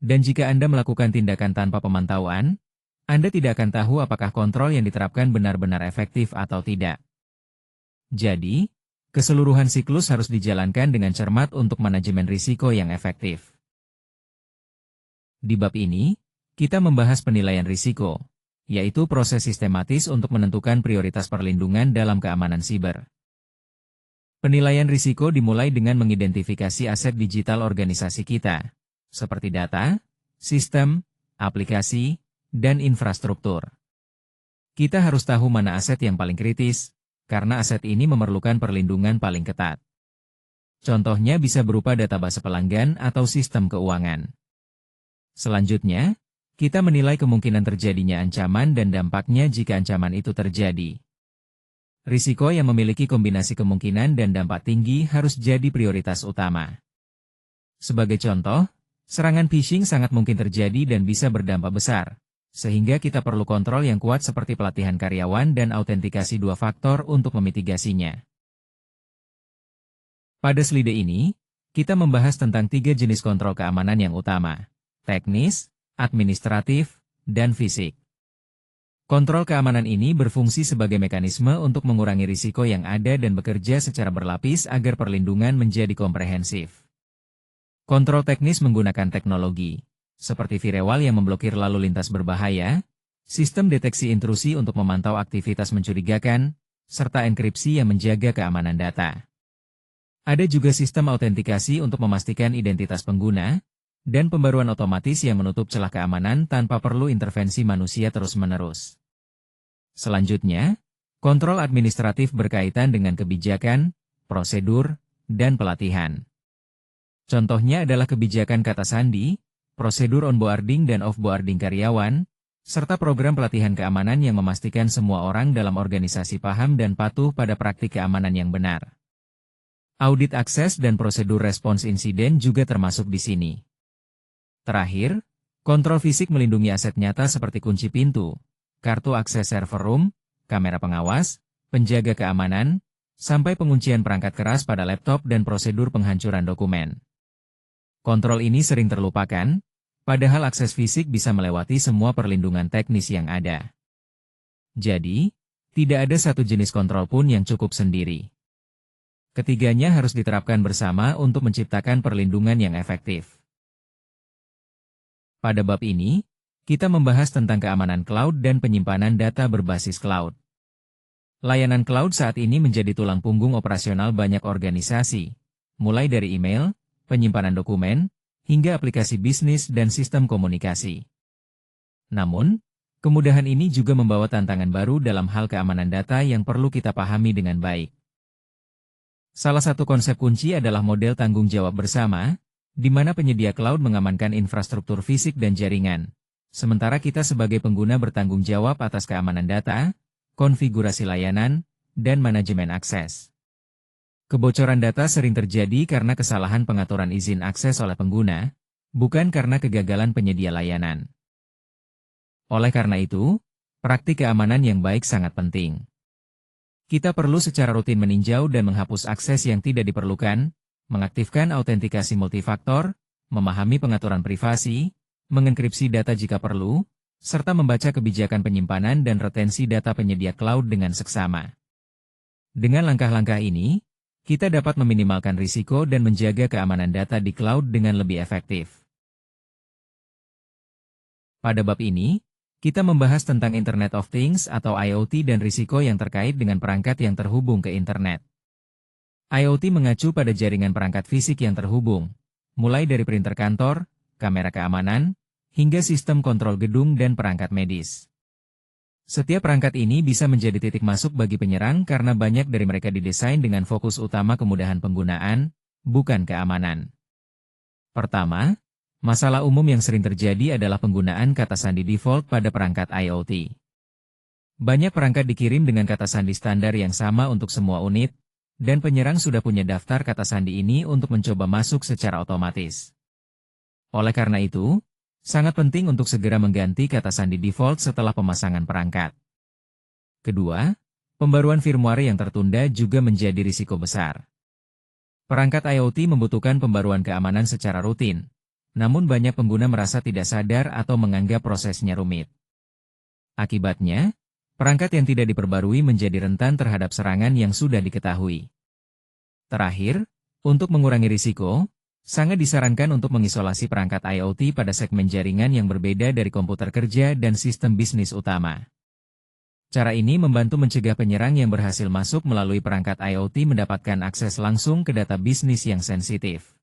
Dan jika Anda melakukan tindakan tanpa pemantauan, Anda tidak akan tahu apakah kontrol yang diterapkan benar-benar efektif atau tidak. Jadi, keseluruhan siklus harus dijalankan dengan cermat untuk manajemen risiko yang efektif. Di bab ini, kita membahas penilaian risiko, yaitu proses sistematis untuk menentukan prioritas perlindungan dalam keamanan siber. Penilaian risiko dimulai dengan mengidentifikasi aset digital organisasi kita, seperti data, sistem, aplikasi, dan infrastruktur. Kita harus tahu mana aset yang paling kritis, karena aset ini memerlukan perlindungan paling ketat. Contohnya bisa berupa database pelanggan atau sistem keuangan. Selanjutnya, kita menilai kemungkinan terjadinya ancaman dan dampaknya jika ancaman itu terjadi. Risiko yang memiliki kombinasi kemungkinan dan dampak tinggi harus jadi prioritas utama. Sebagai contoh, serangan phishing sangat mungkin terjadi dan bisa berdampak besar, sehingga kita perlu kontrol yang kuat seperti pelatihan karyawan dan autentikasi dua faktor untuk memitigasinya. Pada slide ini, kita membahas tentang 3 jenis kontrol keamanan yang utama: teknis, administratif, dan fisik. Kontrol keamanan ini berfungsi sebagai mekanisme untuk mengurangi risiko yang ada dan bekerja secara berlapis agar perlindungan menjadi komprehensif. Kontrol teknis menggunakan teknologi, seperti firewall yang memblokir lalu lintas berbahaya, sistem deteksi intrusi untuk memantau aktivitas mencurigakan, serta enkripsi yang menjaga keamanan data. Ada juga sistem autentikasi untuk memastikan identitas pengguna, dan pembaruan otomatis yang menutup celah keamanan tanpa perlu intervensi manusia terus-menerus. Selanjutnya, kontrol administratif berkaitan dengan kebijakan, prosedur, dan pelatihan. Contohnya adalah kebijakan kata sandi, prosedur onboarding dan offboarding karyawan, serta program pelatihan keamanan yang memastikan semua orang dalam organisasi paham dan patuh pada praktik keamanan yang benar. Audit akses dan prosedur respons insiden juga termasuk di sini. Terakhir, kontrol fisik melindungi aset nyata seperti kunci pintu, kartu akses server room, kamera pengawas, penjaga keamanan, sampai penguncian perangkat keras pada laptop dan prosedur penghancuran dokumen. Kontrol ini sering terlupakan, padahal akses fisik bisa melewati semua perlindungan teknis yang ada. Jadi, tidak ada satu jenis kontrol pun yang cukup sendiri. Ketiganya harus diterapkan bersama untuk menciptakan perlindungan yang efektif. Pada bab ini, kita membahas tentang keamanan cloud dan penyimpanan data berbasis cloud. Layanan cloud saat ini menjadi tulang punggung operasional banyak organisasi, mulai dari email, penyimpanan dokumen, hingga aplikasi bisnis dan sistem komunikasi. Namun, kemudahan ini juga membawa tantangan baru dalam hal keamanan data yang perlu kita pahami dengan baik. Salah satu konsep kunci adalah model tanggung jawab bersama, di mana penyedia cloud mengamankan infrastruktur fisik dan jaringan, sementara kita sebagai pengguna bertanggung jawab atas keamanan data, konfigurasi layanan, dan manajemen akses. Kebocoran data sering terjadi karena kesalahan pengaturan izin akses oleh pengguna, bukan karena kegagalan penyedia layanan. Oleh karena itu, praktik keamanan yang baik sangat penting. Kita perlu secara rutin meninjau dan menghapus akses yang tidak diperlukan, mengaktifkan autentikasi multifaktor, memahami pengaturan privasi, mengenkripsi data jika perlu, serta membaca kebijakan penyimpanan dan retensi data penyedia cloud dengan seksama. Dengan langkah-langkah ini, kita dapat meminimalkan risiko dan menjaga keamanan data di cloud dengan lebih efektif. Pada bab ini, kita membahas tentang Internet of Things atau IoT dan risiko yang terkait dengan perangkat yang terhubung ke internet. IoT mengacu pada jaringan perangkat fisik yang terhubung, mulai dari printer kantor, kamera keamanan, hingga sistem kontrol gedung dan perangkat medis. Setiap perangkat ini bisa menjadi titik masuk bagi penyerang karena banyak dari mereka didesain dengan fokus utama kemudahan penggunaan, bukan keamanan. Pertama, masalah umum yang sering terjadi adalah penggunaan kata sandi default pada perangkat IoT. Banyak perangkat dikirim dengan kata sandi standar yang sama untuk semua unit, dan penyerang sudah punya daftar kata sandi ini untuk mencoba masuk secara otomatis. Oleh karena itu, sangat penting untuk segera mengganti kata sandi default setelah pemasangan perangkat. Kedua, pembaruan firmware yang tertunda juga menjadi risiko besar. Perangkat IoT membutuhkan pembaruan keamanan secara rutin, namun banyak pengguna merasa tidak sadar atau menganggap prosesnya rumit. Akibatnya, perangkat yang tidak diperbarui menjadi rentan terhadap serangan yang sudah diketahui. Terakhir, untuk mengurangi risiko, sangat disarankan untuk mengisolasi perangkat IoT pada segmen jaringan yang berbeda dari komputer kerja dan sistem bisnis utama. Cara ini membantu mencegah penyerang yang berhasil masuk melalui perangkat IoT mendapatkan akses langsung ke data bisnis yang sensitif.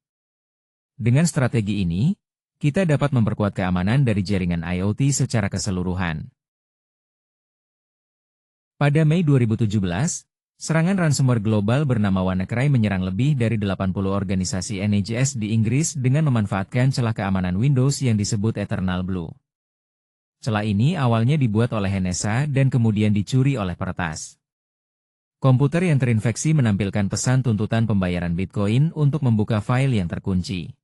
Dengan strategi ini, kita dapat memperkuat keamanan dari jaringan IoT secara keseluruhan. Pada Mei 2017, serangan ransomware global bernama WannaCry menyerang lebih dari 80 organisasi NHS di Inggris dengan memanfaatkan celah keamanan Windows yang disebut Eternal Blue. Celah ini awalnya dibuat oleh NSA dan kemudian dicuri oleh peretas. Komputer yang terinfeksi menampilkan pesan tuntutan pembayaran Bitcoin untuk membuka file yang terkunci.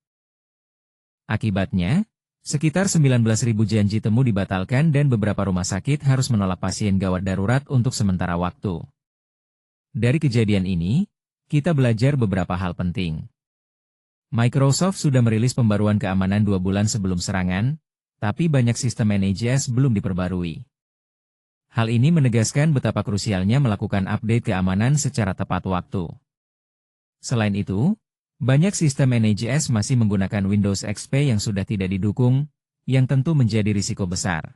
Akibatnya, sekitar 19.000 janji temu dibatalkan dan beberapa rumah sakit harus menolak pasien gawat darurat untuk sementara waktu. Dari kejadian ini, kita belajar beberapa hal penting. Microsoft sudah merilis pembaruan keamanan 2 bulan sebelum serangan, tapi banyak sistem NHS belum diperbarui. Hal ini menegaskan betapa krusialnya melakukan update keamanan secara tepat waktu. Selain itu, banyak sistem NHS masih menggunakan Windows XP yang sudah tidak didukung, yang tentu menjadi risiko besar.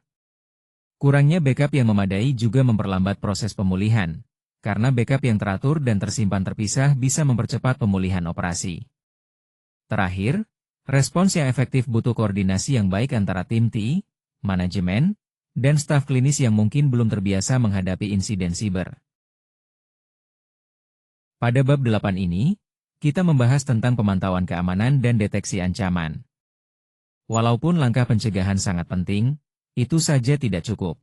Kurangnya backup yang memadai juga memperlambat proses pemulihan, karena backup yang teratur dan tersimpan terpisah bisa mempercepat pemulihan operasi. Terakhir, respons yang efektif butuh koordinasi yang baik antara tim TI, manajemen, dan staf klinis yang mungkin belum terbiasa menghadapi insiden siber. Pada bab 8 ini, kita membahas tentang pemantauan keamanan dan deteksi ancaman. Walaupun langkah pencegahan sangat penting, itu saja tidak cukup.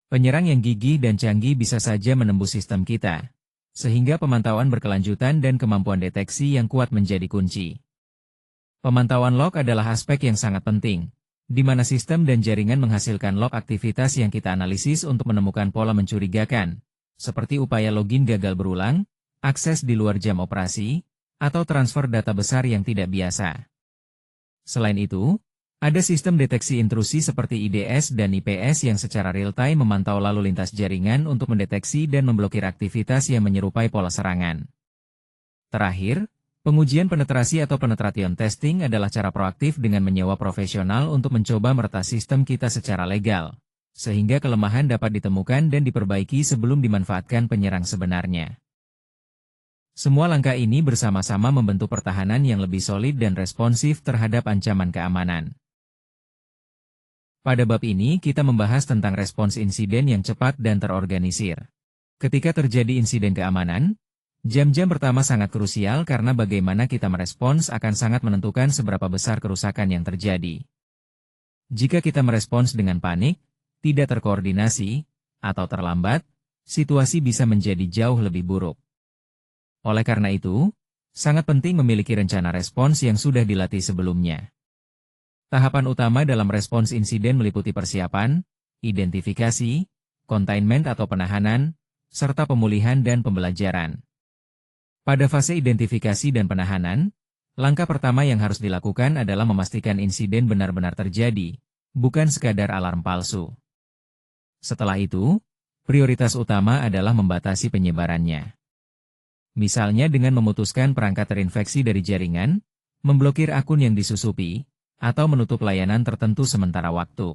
Penyerang yang gigih dan canggih bisa saja menembus sistem kita, sehingga pemantauan berkelanjutan dan kemampuan deteksi yang kuat menjadi kunci. Pemantauan log adalah aspek yang sangat penting, di mana sistem dan jaringan menghasilkan log aktivitas yang kita analisis untuk menemukan pola mencurigakan, seperti upaya login gagal berulang, akses di luar jam operasi, atau transfer data besar yang tidak biasa. Selain itu, ada sistem deteksi intrusi seperti IDS dan IPS yang secara real-time memantau lalu lintas jaringan untuk mendeteksi dan memblokir aktivitas yang menyerupai pola serangan. Terakhir, pengujian penetrasi atau penetration testing adalah cara proaktif dengan menyewa profesional untuk mencoba meretas sistem kita secara legal, sehingga kelemahan dapat ditemukan dan diperbaiki sebelum dimanfaatkan penyerang sebenarnya. Semua langkah ini bersama-sama membentuk pertahanan yang lebih solid dan responsif terhadap ancaman keamanan. Pada bab ini kita membahas tentang respons insiden yang cepat dan terorganisir. Ketika terjadi insiden keamanan, jam-jam pertama sangat krusial karena bagaimana kita merespons akan sangat menentukan seberapa besar kerusakan yang terjadi. Jika kita merespons dengan panik, tidak terkoordinasi, atau terlambat, situasi bisa menjadi jauh lebih buruk. Oleh karena itu, sangat penting memiliki rencana respons yang sudah dilatih sebelumnya. Tahapan utama dalam respons insiden meliputi persiapan, identifikasi, containment atau penahanan, serta pemulihan dan pembelajaran. Pada fase identifikasi dan penahanan, langkah pertama yang harus dilakukan adalah memastikan insiden benar-benar terjadi, bukan sekadar alarm palsu. Setelah itu, prioritas utama adalah membatasi penyebarannya. Misalnya dengan memutuskan perangkat terinfeksi dari jaringan, memblokir akun yang disusupi, atau menutup layanan tertentu sementara waktu.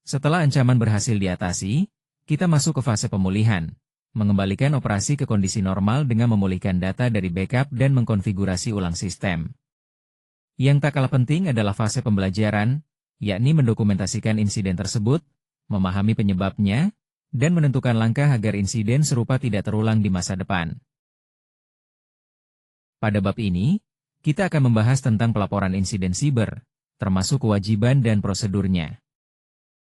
Setelah ancaman berhasil diatasi, kita masuk ke fase pemulihan, mengembalikan operasi ke kondisi normal dengan memulihkan data dari backup dan mengkonfigurasi ulang sistem. Yang tak kalah penting adalah fase pembelajaran, yakni mendokumentasikan insiden tersebut, memahami penyebabnya, dan menentukan langkah agar insiden serupa tidak terulang di masa depan. Pada bab ini, kita akan membahas tentang pelaporan insiden siber, termasuk kewajiban dan prosedurnya.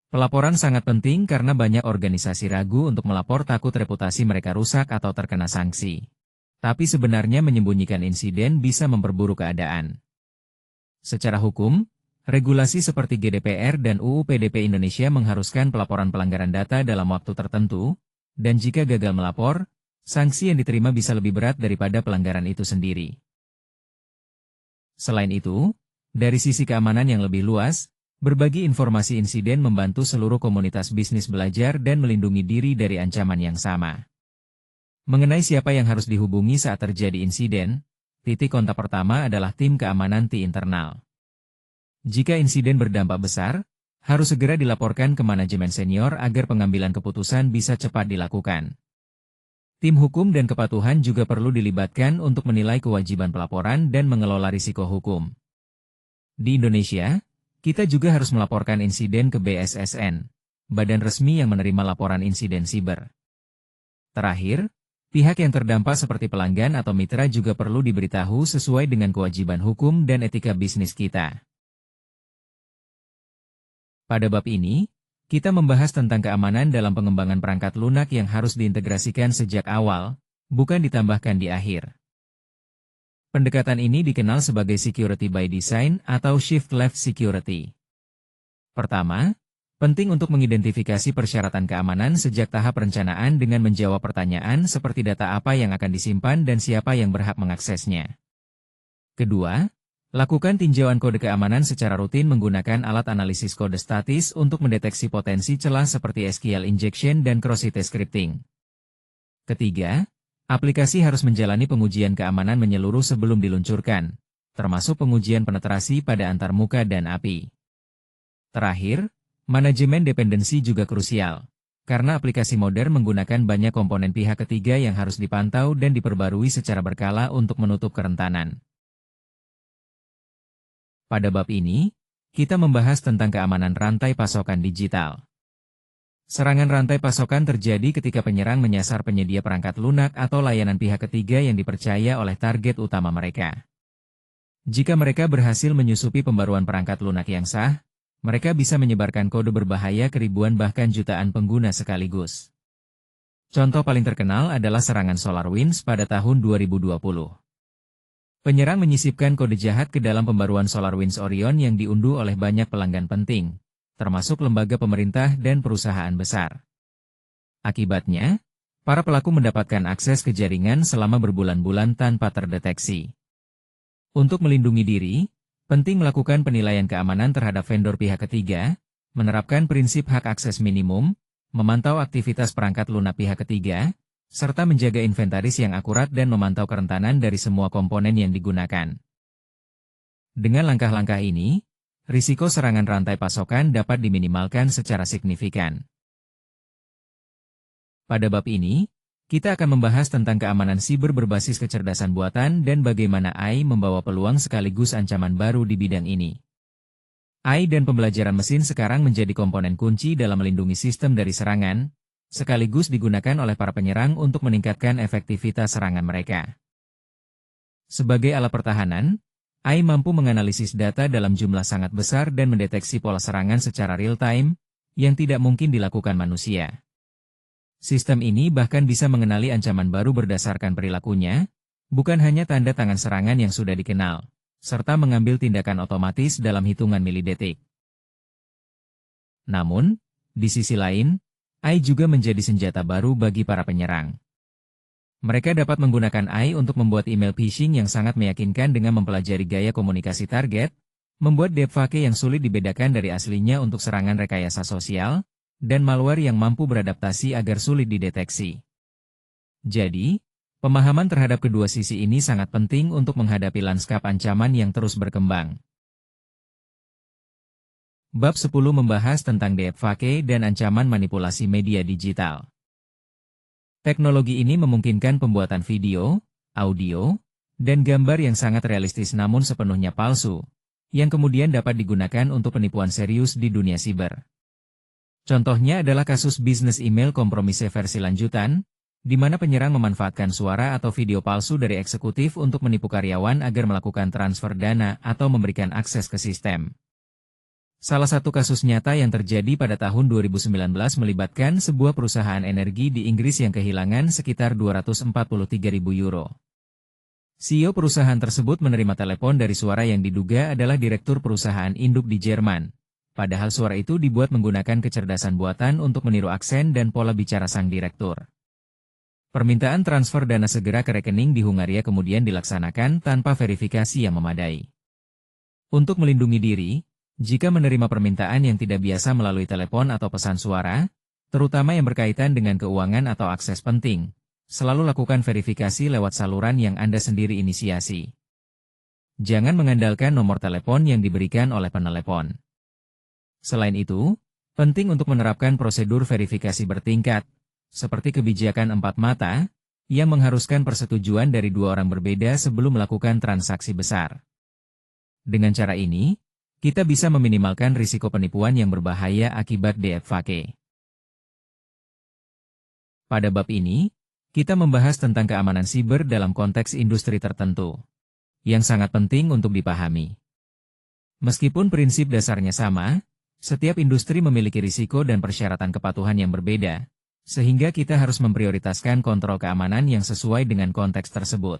Pelaporan sangat penting karena banyak organisasi ragu untuk melapor takut reputasi mereka rusak atau terkena sanksi. Tapi sebenarnya menyembunyikan insiden bisa memperburuk keadaan. Secara hukum, regulasi seperti GDPR dan UU PDP Indonesia mengharuskan pelaporan pelanggaran data dalam waktu tertentu, dan jika gagal melapor, sanksi yang diterima bisa lebih berat daripada pelanggaran itu sendiri. Selain itu, dari sisi keamanan yang lebih luas, berbagi informasi insiden membantu seluruh komunitas bisnis belajar dan melindungi diri dari ancaman yang sama. Mengenai siapa yang harus dihubungi saat terjadi insiden, titik kontak pertama adalah tim keamanan TI internal. Jika insiden berdampak besar, harus segera dilaporkan ke manajemen senior agar pengambilan keputusan bisa cepat dilakukan. Tim hukum dan kepatuhan juga perlu dilibatkan untuk menilai kewajiban pelaporan dan mengelola risiko hukum. Di Indonesia, kita juga harus melaporkan insiden ke BSSN, badan resmi yang menerima laporan insiden siber. Terakhir, pihak yang terdampak seperti pelanggan atau mitra juga perlu diberitahu sesuai dengan kewajiban hukum dan etika bisnis kita. Pada bab ini, kita membahas tentang keamanan dalam pengembangan perangkat lunak yang harus diintegrasikan sejak awal, bukan ditambahkan di akhir. Pendekatan ini dikenal sebagai security by design atau shift left security. Pertama, penting untuk mengidentifikasi persyaratan keamanan sejak tahap perencanaan dengan menjawab pertanyaan seperti data apa yang akan disimpan dan siapa yang berhak mengaksesnya. Kedua, lakukan tinjauan kode keamanan secara rutin menggunakan alat analisis kode statis untuk mendeteksi potensi celah seperti SQL injection dan cross-site scripting. Ketiga, aplikasi harus menjalani pengujian keamanan menyeluruh sebelum diluncurkan, termasuk pengujian penetrasi pada antarmuka dan API. Terakhir, manajemen dependensi juga krusial, karena aplikasi modern menggunakan banyak komponen pihak ketiga yang harus dipantau dan diperbarui secara berkala untuk menutup kerentanan. Pada bab ini, kita membahas tentang keamanan rantai pasokan digital. Serangan rantai pasokan terjadi ketika penyerang menyasar penyedia perangkat lunak atau layanan pihak ketiga yang dipercaya oleh target utama mereka. Jika mereka berhasil menyusupi pembaruan perangkat lunak yang sah, mereka bisa menyebarkan kode berbahaya ke ribuan bahkan jutaan pengguna sekaligus. Contoh paling terkenal adalah serangan SolarWinds pada tahun 2020. Penyerang menyisipkan kode jahat ke dalam pembaruan SolarWinds Orion yang diunduh oleh banyak pelanggan penting, termasuk lembaga pemerintah dan perusahaan besar. Akibatnya, para pelaku mendapatkan akses ke jaringan selama berbulan-bulan tanpa terdeteksi. Untuk melindungi diri, penting melakukan penilaian keamanan terhadap vendor pihak ketiga, menerapkan prinsip hak akses minimum, memantau aktivitas perangkat lunak pihak ketiga, serta menjaga inventaris yang akurat dan memantau kerentanan dari semua komponen yang digunakan. Dengan langkah-langkah ini, risiko serangan rantai pasokan dapat diminimalkan secara signifikan. Pada bab ini, kita akan membahas tentang keamanan siber berbasis kecerdasan buatan dan bagaimana AI membawa peluang sekaligus ancaman baru di bidang ini. AI dan pembelajaran mesin sekarang menjadi komponen kunci dalam melindungi sistem dari serangan, sekaligus digunakan oleh para penyerang untuk meningkatkan efektivitas serangan mereka. Sebagai alat pertahanan, AI mampu menganalisis data dalam jumlah sangat besar dan mendeteksi pola serangan secara real-time, yang tidak mungkin dilakukan manusia. Sistem ini bahkan bisa mengenali ancaman baru berdasarkan perilakunya, bukan hanya tanda tangan serangan yang sudah dikenal, serta mengambil tindakan otomatis dalam hitungan milidetik. Namun, di sisi lain, AI juga menjadi senjata baru bagi para penyerang. Mereka dapat menggunakan AI untuk membuat email phishing yang sangat meyakinkan dengan mempelajari gaya komunikasi target, membuat deepfake yang sulit dibedakan dari aslinya untuk serangan rekayasa sosial, dan malware yang mampu beradaptasi agar sulit dideteksi. Jadi, pemahaman terhadap kedua sisi ini sangat penting untuk menghadapi lanskap ancaman yang terus berkembang. Bab 10 membahas tentang deepfake dan ancaman manipulasi media digital. Teknologi ini memungkinkan pembuatan video, audio, dan gambar yang sangat realistis namun sepenuhnya palsu, yang kemudian dapat digunakan untuk penipuan serius di dunia siber. Contohnya adalah kasus bisnis email kompromise versi lanjutan, di mana penyerang memanfaatkan suara atau video palsu dari eksekutif untuk menipu karyawan agar melakukan transfer dana atau memberikan akses ke sistem. Salah satu kasus nyata yang terjadi pada tahun 2019 melibatkan sebuah perusahaan energi di Inggris yang kehilangan sekitar 243.000 euro. CEO perusahaan tersebut menerima telepon dari suara yang diduga adalah direktur perusahaan induk di Jerman, padahal suara itu dibuat menggunakan kecerdasan buatan untuk meniru aksen dan pola bicara sang direktur. Permintaan transfer dana segera ke rekening di Hungaria kemudian dilaksanakan tanpa verifikasi yang memadai. Untuk melindungi diri, jika menerima permintaan yang tidak biasa melalui telepon atau pesan suara, terutama yang berkaitan dengan keuangan atau akses penting, selalu lakukan verifikasi lewat saluran yang Anda sendiri inisiasi. Jangan mengandalkan nomor telepon yang diberikan oleh penelepon. Selain itu, penting untuk menerapkan prosedur verifikasi bertingkat, seperti kebijakan 4 mata, yang mengharuskan persetujuan dari 2 orang berbeda sebelum melakukan transaksi besar. Dengan cara ini, kita bisa meminimalkan risiko penipuan yang berbahaya akibat deepfake. Pada bab ini, kita membahas tentang keamanan siber dalam konteks industri tertentu, yang sangat penting untuk dipahami. Meskipun prinsip dasarnya sama, setiap industri memiliki risiko dan persyaratan kepatuhan yang berbeda, sehingga kita harus memprioritaskan kontrol keamanan yang sesuai dengan konteks tersebut.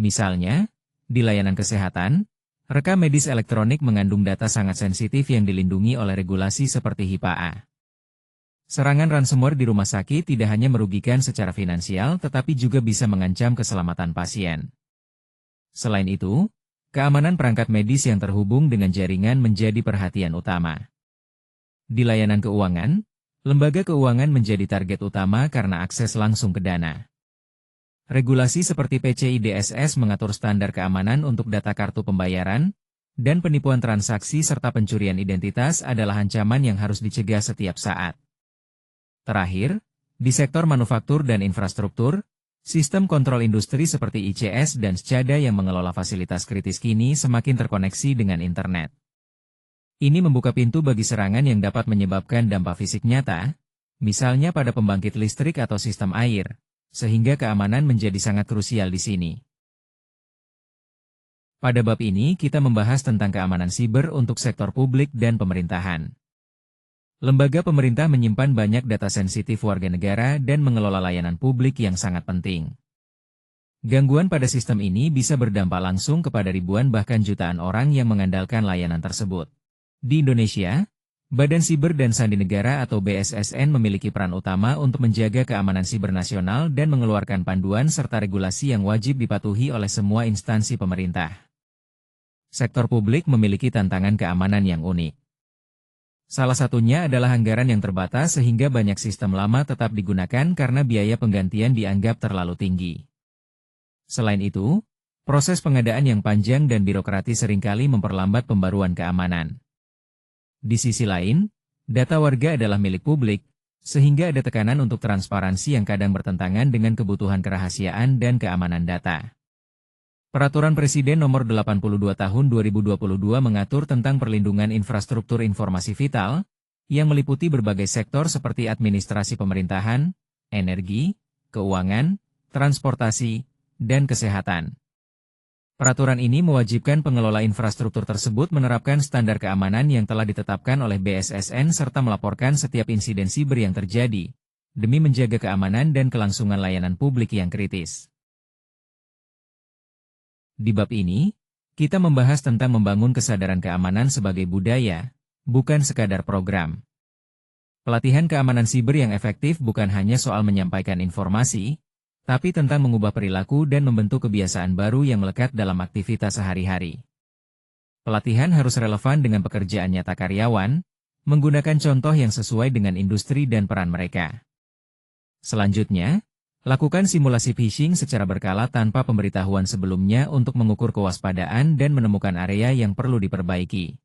Misalnya, di layanan kesehatan, rekam medis elektronik mengandung data sangat sensitif yang dilindungi oleh regulasi seperti HIPAA. Serangan ransomware di rumah sakit tidak hanya merugikan secara finansial tetapi juga bisa mengancam keselamatan pasien. Selain itu, keamanan perangkat medis yang terhubung dengan jaringan menjadi perhatian utama. Di layanan keuangan, lembaga keuangan menjadi target utama karena akses langsung ke dana. Regulasi seperti PCI DSS mengatur standar keamanan untuk data kartu pembayaran, dan penipuan transaksi serta pencurian identitas adalah ancaman yang harus dicegah setiap saat. Terakhir, di sektor manufaktur dan infrastruktur, sistem kontrol industri seperti ICS dan SCADA yang mengelola fasilitas kritis kini semakin terkoneksi dengan internet. Ini membuka pintu bagi serangan yang dapat menyebabkan dampak fisik nyata, misalnya pada pembangkit listrik atau sistem air, sehingga keamanan menjadi sangat krusial di sini. Pada bab ini kita membahas tentang keamanan siber untuk sektor publik dan pemerintahan. Lembaga pemerintah menyimpan banyak data sensitif warga negara dan mengelola layanan publik yang sangat penting. Gangguan pada sistem ini bisa berdampak langsung kepada ribuan bahkan jutaan orang yang mengandalkan layanan tersebut. Di Indonesia, Badan Siber dan Sandi Negara atau BSSN memiliki peran utama untuk menjaga keamanan siber nasional dan mengeluarkan panduan serta regulasi yang wajib dipatuhi oleh semua instansi pemerintah. Sektor publik memiliki tantangan keamanan yang unik. Salah satunya adalah anggaran yang terbatas sehingga banyak sistem lama tetap digunakan karena biaya penggantian dianggap terlalu tinggi. Selain itu, proses pengadaan yang panjang dan birokratis seringkali memperlambat pembaruan keamanan. Di sisi lain, data warga adalah milik publik, sehingga ada tekanan untuk transparansi yang kadang bertentangan dengan kebutuhan kerahasiaan dan keamanan data. Peraturan Presiden Nomor 82 Tahun 2022 mengatur tentang perlindungan infrastruktur informasi vital, yang meliputi berbagai sektor seperti administrasi pemerintahan, energi, keuangan, transportasi, dan kesehatan. Peraturan ini mewajibkan pengelola infrastruktur tersebut menerapkan standar keamanan yang telah ditetapkan oleh BSSN serta melaporkan setiap insiden siber yang terjadi, demi menjaga keamanan dan kelangsungan layanan publik yang kritis. Di bab ini, kita membahas tentang membangun kesadaran keamanan sebagai budaya, bukan sekadar program. Pelatihan keamanan siber yang efektif bukan hanya soal menyampaikan informasi, tapi tentang mengubah perilaku dan membentuk kebiasaan baru yang melekat dalam aktivitas sehari-hari. Pelatihan harus relevan dengan pekerjaan nyata karyawan, menggunakan contoh yang sesuai dengan industri dan peran mereka. Selanjutnya, lakukan simulasi phishing secara berkala tanpa pemberitahuan sebelumnya untuk mengukur kewaspadaan dan menemukan area yang perlu diperbaiki.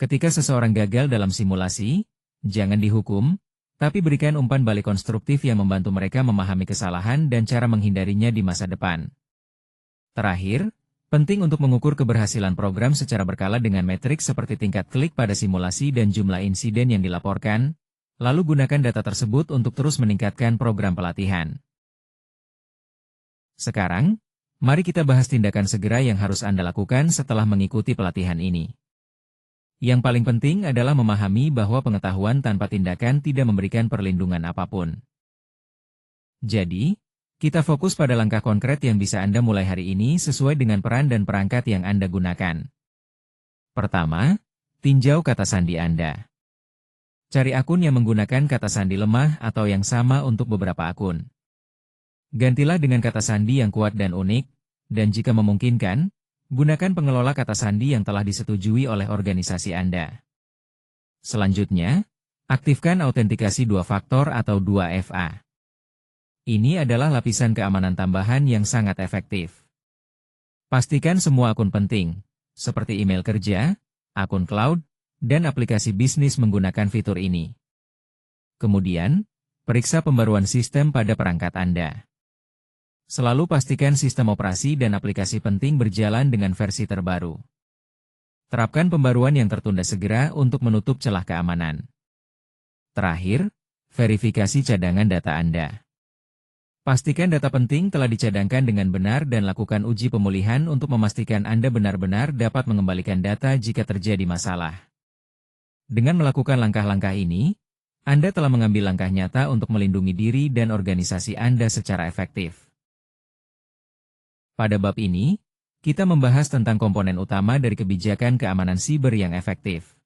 Ketika seseorang gagal dalam simulasi, jangan dihukum, tapi berikan umpan balik konstruktif yang membantu mereka memahami kesalahan dan cara menghindarinya di masa depan. Terakhir, penting untuk mengukur keberhasilan program secara berkala dengan metrik seperti tingkat klik pada simulasi dan jumlah insiden yang dilaporkan, lalu gunakan data tersebut untuk terus meningkatkan program pelatihan. Sekarang, mari kita bahas tindakan segera yang harus Anda lakukan setelah mengikuti pelatihan ini. Yang paling penting adalah memahami bahwa pengetahuan tanpa tindakan tidak memberikan perlindungan apapun. Jadi, kita fokus pada langkah konkret yang bisa Anda mulai hari ini sesuai dengan peran dan perangkat yang Anda gunakan. Pertama, tinjau kata sandi Anda. Cari akun yang menggunakan kata sandi lemah atau yang sama untuk beberapa akun. Gantilah dengan kata sandi yang kuat dan unik, dan jika memungkinkan, gunakan pengelola kata sandi yang telah disetujui oleh organisasi Anda. Selanjutnya, aktifkan autentikasi 2 faktor atau 2FA. Ini adalah lapisan keamanan tambahan yang sangat efektif. Pastikan semua akun penting, seperti email kerja, akun cloud, dan aplikasi bisnis menggunakan fitur ini. Kemudian, periksa pembaruan sistem pada perangkat Anda. Selalu pastikan sistem operasi dan aplikasi penting berjalan dengan versi terbaru. Terapkan pembaruan yang tertunda segera untuk menutup celah keamanan. Terakhir, verifikasi cadangan data Anda. Pastikan data penting telah dicadangkan dengan benar dan lakukan uji pemulihan untuk memastikan Anda benar-benar dapat mengembalikan data jika terjadi masalah. Dengan melakukan langkah-langkah ini, Anda telah mengambil langkah nyata untuk melindungi diri dan organisasi Anda secara efektif. Pada bab ini, kita membahas tentang komponen utama dari kebijakan keamanan siber yang efektif.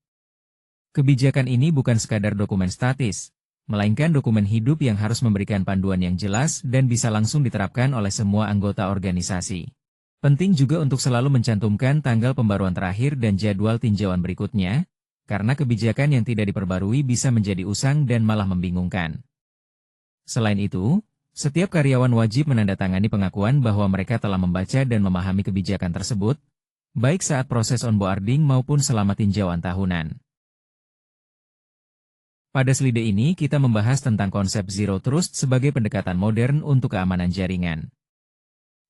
Kebijakan ini bukan sekadar dokumen statis, melainkan dokumen hidup yang harus memberikan panduan yang jelas dan bisa langsung diterapkan oleh semua anggota organisasi. Penting juga untuk selalu mencantumkan tanggal pembaruan terakhir dan jadwal tinjauan berikutnya, karena kebijakan yang tidak diperbarui bisa menjadi usang dan malah membingungkan. Selain itu, setiap karyawan wajib menandatangani pengakuan bahwa mereka telah membaca dan memahami kebijakan tersebut, baik saat proses onboarding maupun selama tinjauan tahunan. Pada slide ini kita membahas tentang konsep Zero Trust sebagai pendekatan modern untuk keamanan jaringan.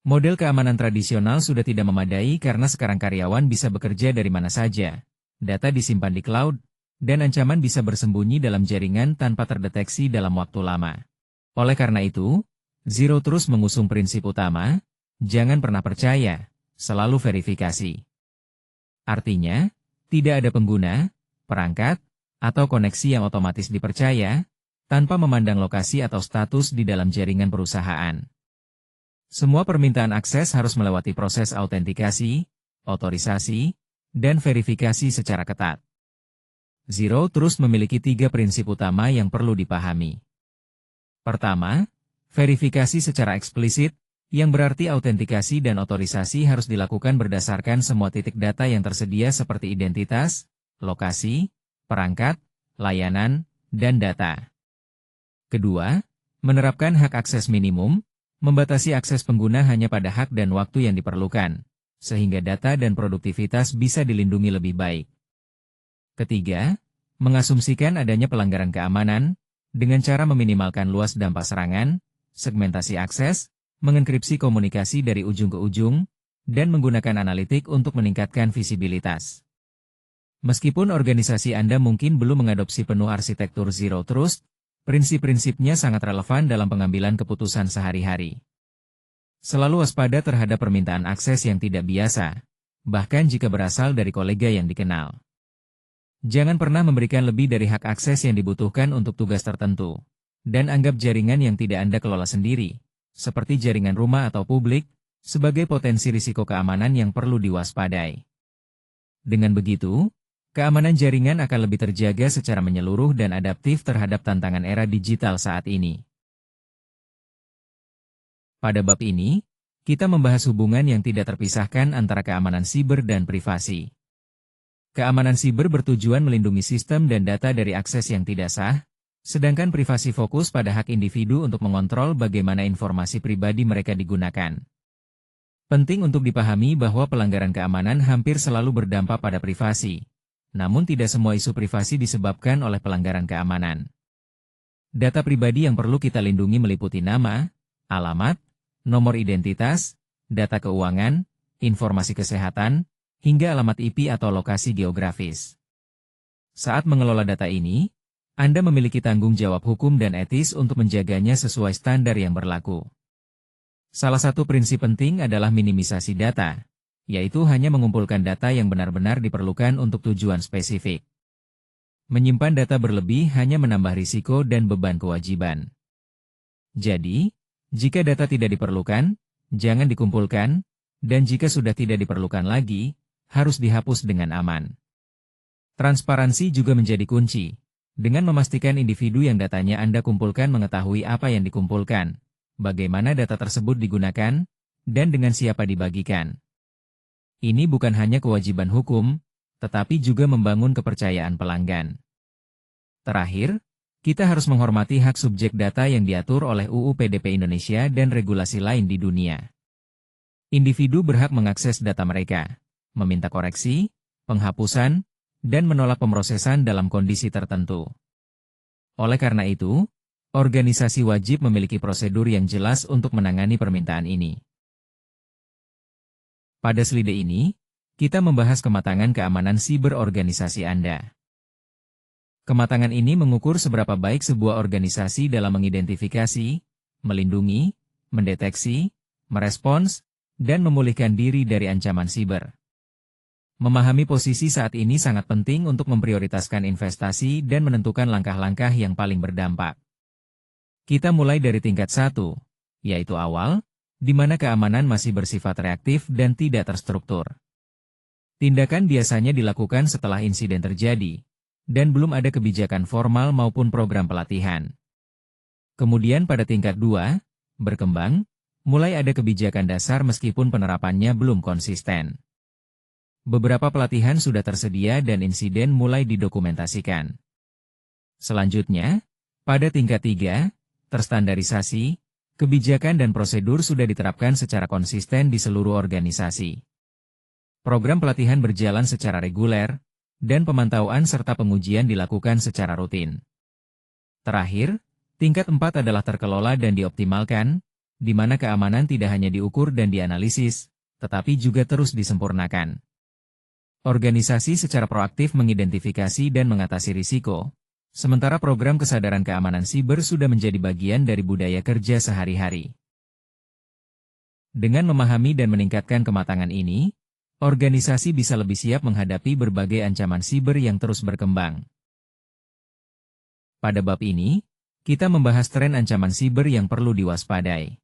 Model keamanan tradisional sudah tidak memadai karena sekarang karyawan bisa bekerja dari mana saja, data disimpan di cloud, dan ancaman bisa bersembunyi dalam jaringan tanpa terdeteksi dalam waktu lama. Oleh karena itu, Zero Trust mengusung prinsip utama, jangan pernah percaya, selalu verifikasi. Artinya, tidak ada pengguna, perangkat, atau koneksi yang otomatis dipercaya, tanpa memandang lokasi atau status di dalam jaringan perusahaan. Semua permintaan akses harus melewati proses autentikasi, otorisasi, dan verifikasi secara ketat. Zero Trust memiliki 3 prinsip utama yang perlu dipahami. Pertama, verifikasi secara eksplisit, yang berarti autentikasi dan otorisasi harus dilakukan berdasarkan semua titik data yang tersedia seperti identitas, lokasi, perangkat, layanan, dan data. Kedua, menerapkan hak akses minimum, membatasi akses pengguna hanya pada hak dan waktu yang diperlukan, sehingga data dan produktivitas bisa dilindungi lebih baik. Ketiga, mengasumsikan adanya pelanggaran keamanan, dengan cara meminimalkan luas dampak serangan, segmentasi akses, mengenkripsi komunikasi dari ujung ke ujung, dan menggunakan analitik untuk meningkatkan visibilitas. Meskipun organisasi Anda mungkin belum mengadopsi penuh arsitektur Zero Trust, prinsip-prinsipnya sangat relevan dalam pengambilan keputusan sehari-hari. Selalu waspada terhadap permintaan akses yang tidak biasa, bahkan jika berasal dari kolega yang dikenal. Jangan pernah memberikan lebih dari hak akses yang dibutuhkan untuk tugas tertentu, dan anggap jaringan yang tidak Anda kelola sendiri, seperti jaringan rumah atau publik, sebagai potensi risiko keamanan yang perlu diwaspadai. Dengan begitu, keamanan jaringan akan lebih terjaga secara menyeluruh dan adaptif terhadap tantangan era digital saat ini. Pada bab ini, kita membahas hubungan yang tidak terpisahkan antara keamanan siber dan privasi. Keamanan siber bertujuan melindungi sistem dan data dari akses yang tidak sah, sedangkan privasi fokus pada hak individu untuk mengontrol bagaimana informasi pribadi mereka digunakan. Penting untuk dipahami bahwa pelanggaran keamanan hampir selalu berdampak pada privasi, namun tidak semua isu privasi disebabkan oleh pelanggaran keamanan. Data pribadi yang perlu kita lindungi meliputi nama, alamat, nomor identitas, data keuangan, informasi kesehatan, hingga alamat IP atau lokasi geografis. Saat mengelola data ini, Anda memiliki tanggung jawab hukum dan etis untuk menjaganya sesuai standar yang berlaku. Salah satu prinsip penting adalah minimisasi data, yaitu hanya mengumpulkan data yang benar-benar diperlukan untuk tujuan spesifik. Menyimpan data berlebih hanya menambah risiko dan beban kewajiban. Jadi, jika data tidak diperlukan, jangan dikumpulkan, dan jika sudah tidak diperlukan lagi, harus dihapus dengan aman. Transparansi juga menjadi kunci, dengan memastikan individu yang datanya Anda kumpulkan mengetahui apa yang dikumpulkan, bagaimana data tersebut digunakan, dan dengan siapa dibagikan. Ini bukan hanya kewajiban hukum, tetapi juga membangun kepercayaan pelanggan. Terakhir, kita harus menghormati hak subjek data yang diatur oleh UU PDP Indonesia dan regulasi lain di dunia. Individu berhak mengakses data mereka, meminta koreksi, penghapusan, dan menolak pemrosesan dalam kondisi tertentu. Oleh karena itu, organisasi wajib memiliki prosedur yang jelas untuk menangani permintaan ini. Pada slide ini, kita membahas kematangan keamanan siber organisasi Anda. Kematangan ini mengukur seberapa baik sebuah organisasi dalam mengidentifikasi, melindungi, mendeteksi, merespons, dan memulihkan diri dari ancaman siber. Memahami posisi saat ini sangat penting untuk memprioritaskan investasi dan menentukan langkah-langkah yang paling berdampak. Kita mulai dari tingkat 1, yaitu awal, di mana keamanan masih bersifat reaktif dan tidak terstruktur. Tindakan biasanya dilakukan setelah insiden terjadi, dan belum ada kebijakan formal maupun program pelatihan. Kemudian pada tingkat 2, berkembang, mulai ada kebijakan dasar meskipun penerapannya belum konsisten. Beberapa pelatihan sudah tersedia dan insiden mulai didokumentasikan. Selanjutnya, pada tingkat 3, terstandarisasi, kebijakan dan prosedur sudah diterapkan secara konsisten di seluruh organisasi. Program pelatihan berjalan secara reguler, dan pemantauan serta pengujian dilakukan secara rutin. Terakhir, tingkat 4 adalah terkelola dan dioptimalkan, di mana keamanan tidak hanya diukur dan dianalisis, tetapi juga terus disempurnakan. Organisasi secara proaktif mengidentifikasi dan mengatasi risiko, sementara program kesadaran keamanan siber sudah menjadi bagian dari budaya kerja sehari-hari. Dengan memahami dan meningkatkan kematangan ini, organisasi bisa lebih siap menghadapi berbagai ancaman siber yang terus berkembang. Pada bab ini, kita membahas tren ancaman siber yang perlu diwaspadai.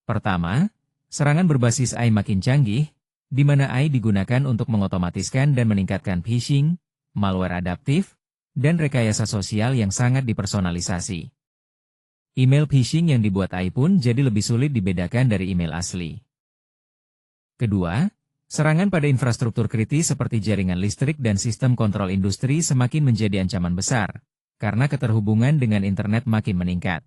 Pertama, serangan berbasis AI makin canggih, di mana AI digunakan untuk mengotomatiskan dan meningkatkan phishing, malware adaptif, dan rekayasa sosial yang sangat dipersonalisasi. Email phishing yang dibuat AI pun jadi lebih sulit dibedakan dari email asli. Kedua, serangan pada infrastruktur kritis seperti jaringan listrik dan sistem kontrol industri semakin menjadi ancaman besar, karena keterhubungan dengan internet makin meningkat.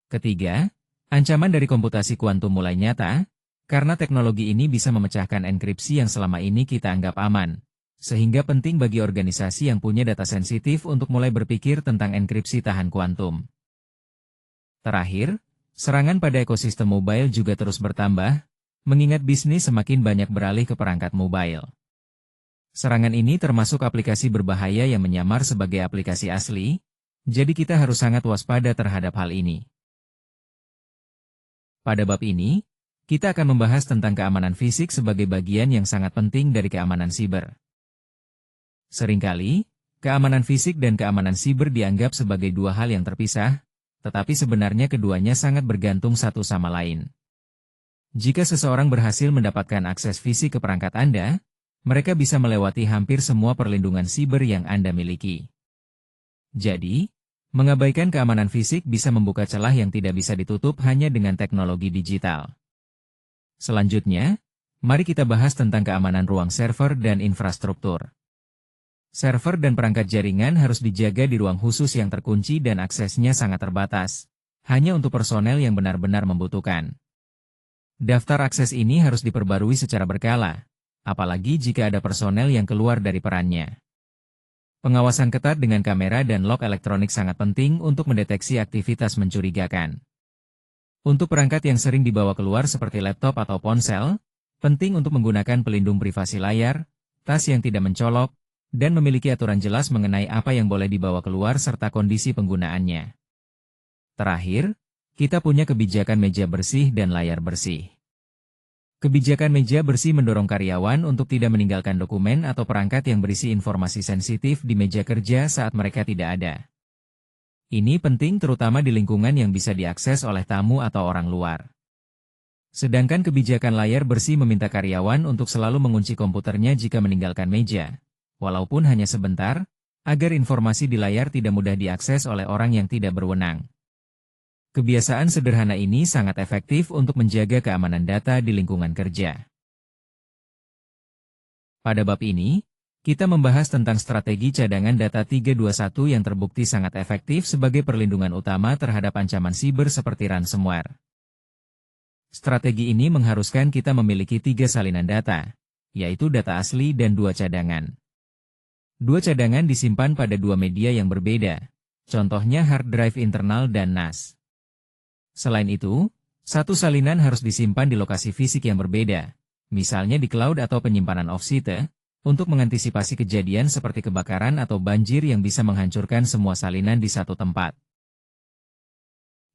Ketiga, ancaman dari komputasi kuantum mulai nyata, karena teknologi ini bisa memecahkan enkripsi yang selama ini kita anggap aman, sehingga penting bagi organisasi yang punya data sensitif untuk mulai berpikir tentang enkripsi tahan kuantum. Terakhir, serangan pada ekosistem mobile juga terus bertambah, mengingat bisnis semakin banyak beralih ke perangkat mobile. Serangan ini termasuk aplikasi berbahaya yang menyamar sebagai aplikasi asli, jadi kita harus sangat waspada terhadap hal ini. Pada bab ini, kita akan membahas tentang keamanan fisik sebagai bagian yang sangat penting dari keamanan siber. Seringkali, keamanan fisik dan keamanan siber dianggap sebagai dua hal yang terpisah, tetapi sebenarnya keduanya sangat bergantung satu sama lain. Jika seseorang berhasil mendapatkan akses fisik ke perangkat Anda, mereka bisa melewati hampir semua perlindungan siber yang Anda miliki. Jadi, mengabaikan keamanan fisik bisa membuka celah yang tidak bisa ditutup hanya dengan teknologi digital. Selanjutnya, mari kita bahas tentang keamanan ruang server dan infrastruktur. Server dan perangkat jaringan harus dijaga di ruang khusus yang terkunci dan aksesnya sangat terbatas, hanya untuk personel yang benar-benar membutuhkan. Daftar akses ini harus diperbarui secara berkala, apalagi jika ada personel yang keluar dari perannya. Pengawasan ketat dengan kamera dan log elektronik sangat penting untuk mendeteksi aktivitas mencurigakan. Untuk perangkat yang sering dibawa keluar seperti laptop atau ponsel, penting untuk menggunakan pelindung privasi layar, tas yang tidak mencolok, dan memiliki aturan jelas mengenai apa yang boleh dibawa keluar serta kondisi penggunaannya. Terakhir, kita punya kebijakan meja bersih dan layar bersih. Kebijakan meja bersih mendorong karyawan untuk tidak meninggalkan dokumen atau perangkat yang berisi informasi sensitif di meja kerja saat mereka tidak ada. Ini penting terutama di lingkungan yang bisa diakses oleh tamu atau orang luar. Sedangkan kebijakan layar bersih meminta karyawan untuk selalu mengunci komputernya jika meninggalkan meja, walaupun hanya sebentar, agar informasi di layar tidak mudah diakses oleh orang yang tidak berwenang. Kebiasaan sederhana ini sangat efektif untuk menjaga keamanan data di lingkungan kerja. Pada bab ini, kita membahas tentang strategi cadangan data 321 yang terbukti sangat efektif sebagai perlindungan utama terhadap ancaman siber seperti ransomware. Strategi ini mengharuskan kita memiliki 3 salinan data, yaitu data asli dan 2 cadangan. 2 cadangan disimpan pada 2 media yang berbeda, contohnya hard drive internal dan NAS. Selain itu, 1 salinan harus disimpan di lokasi fisik yang berbeda, misalnya di cloud atau penyimpanan off-site, untuk mengantisipasi kejadian seperti kebakaran atau banjir yang bisa menghancurkan semua salinan di satu tempat.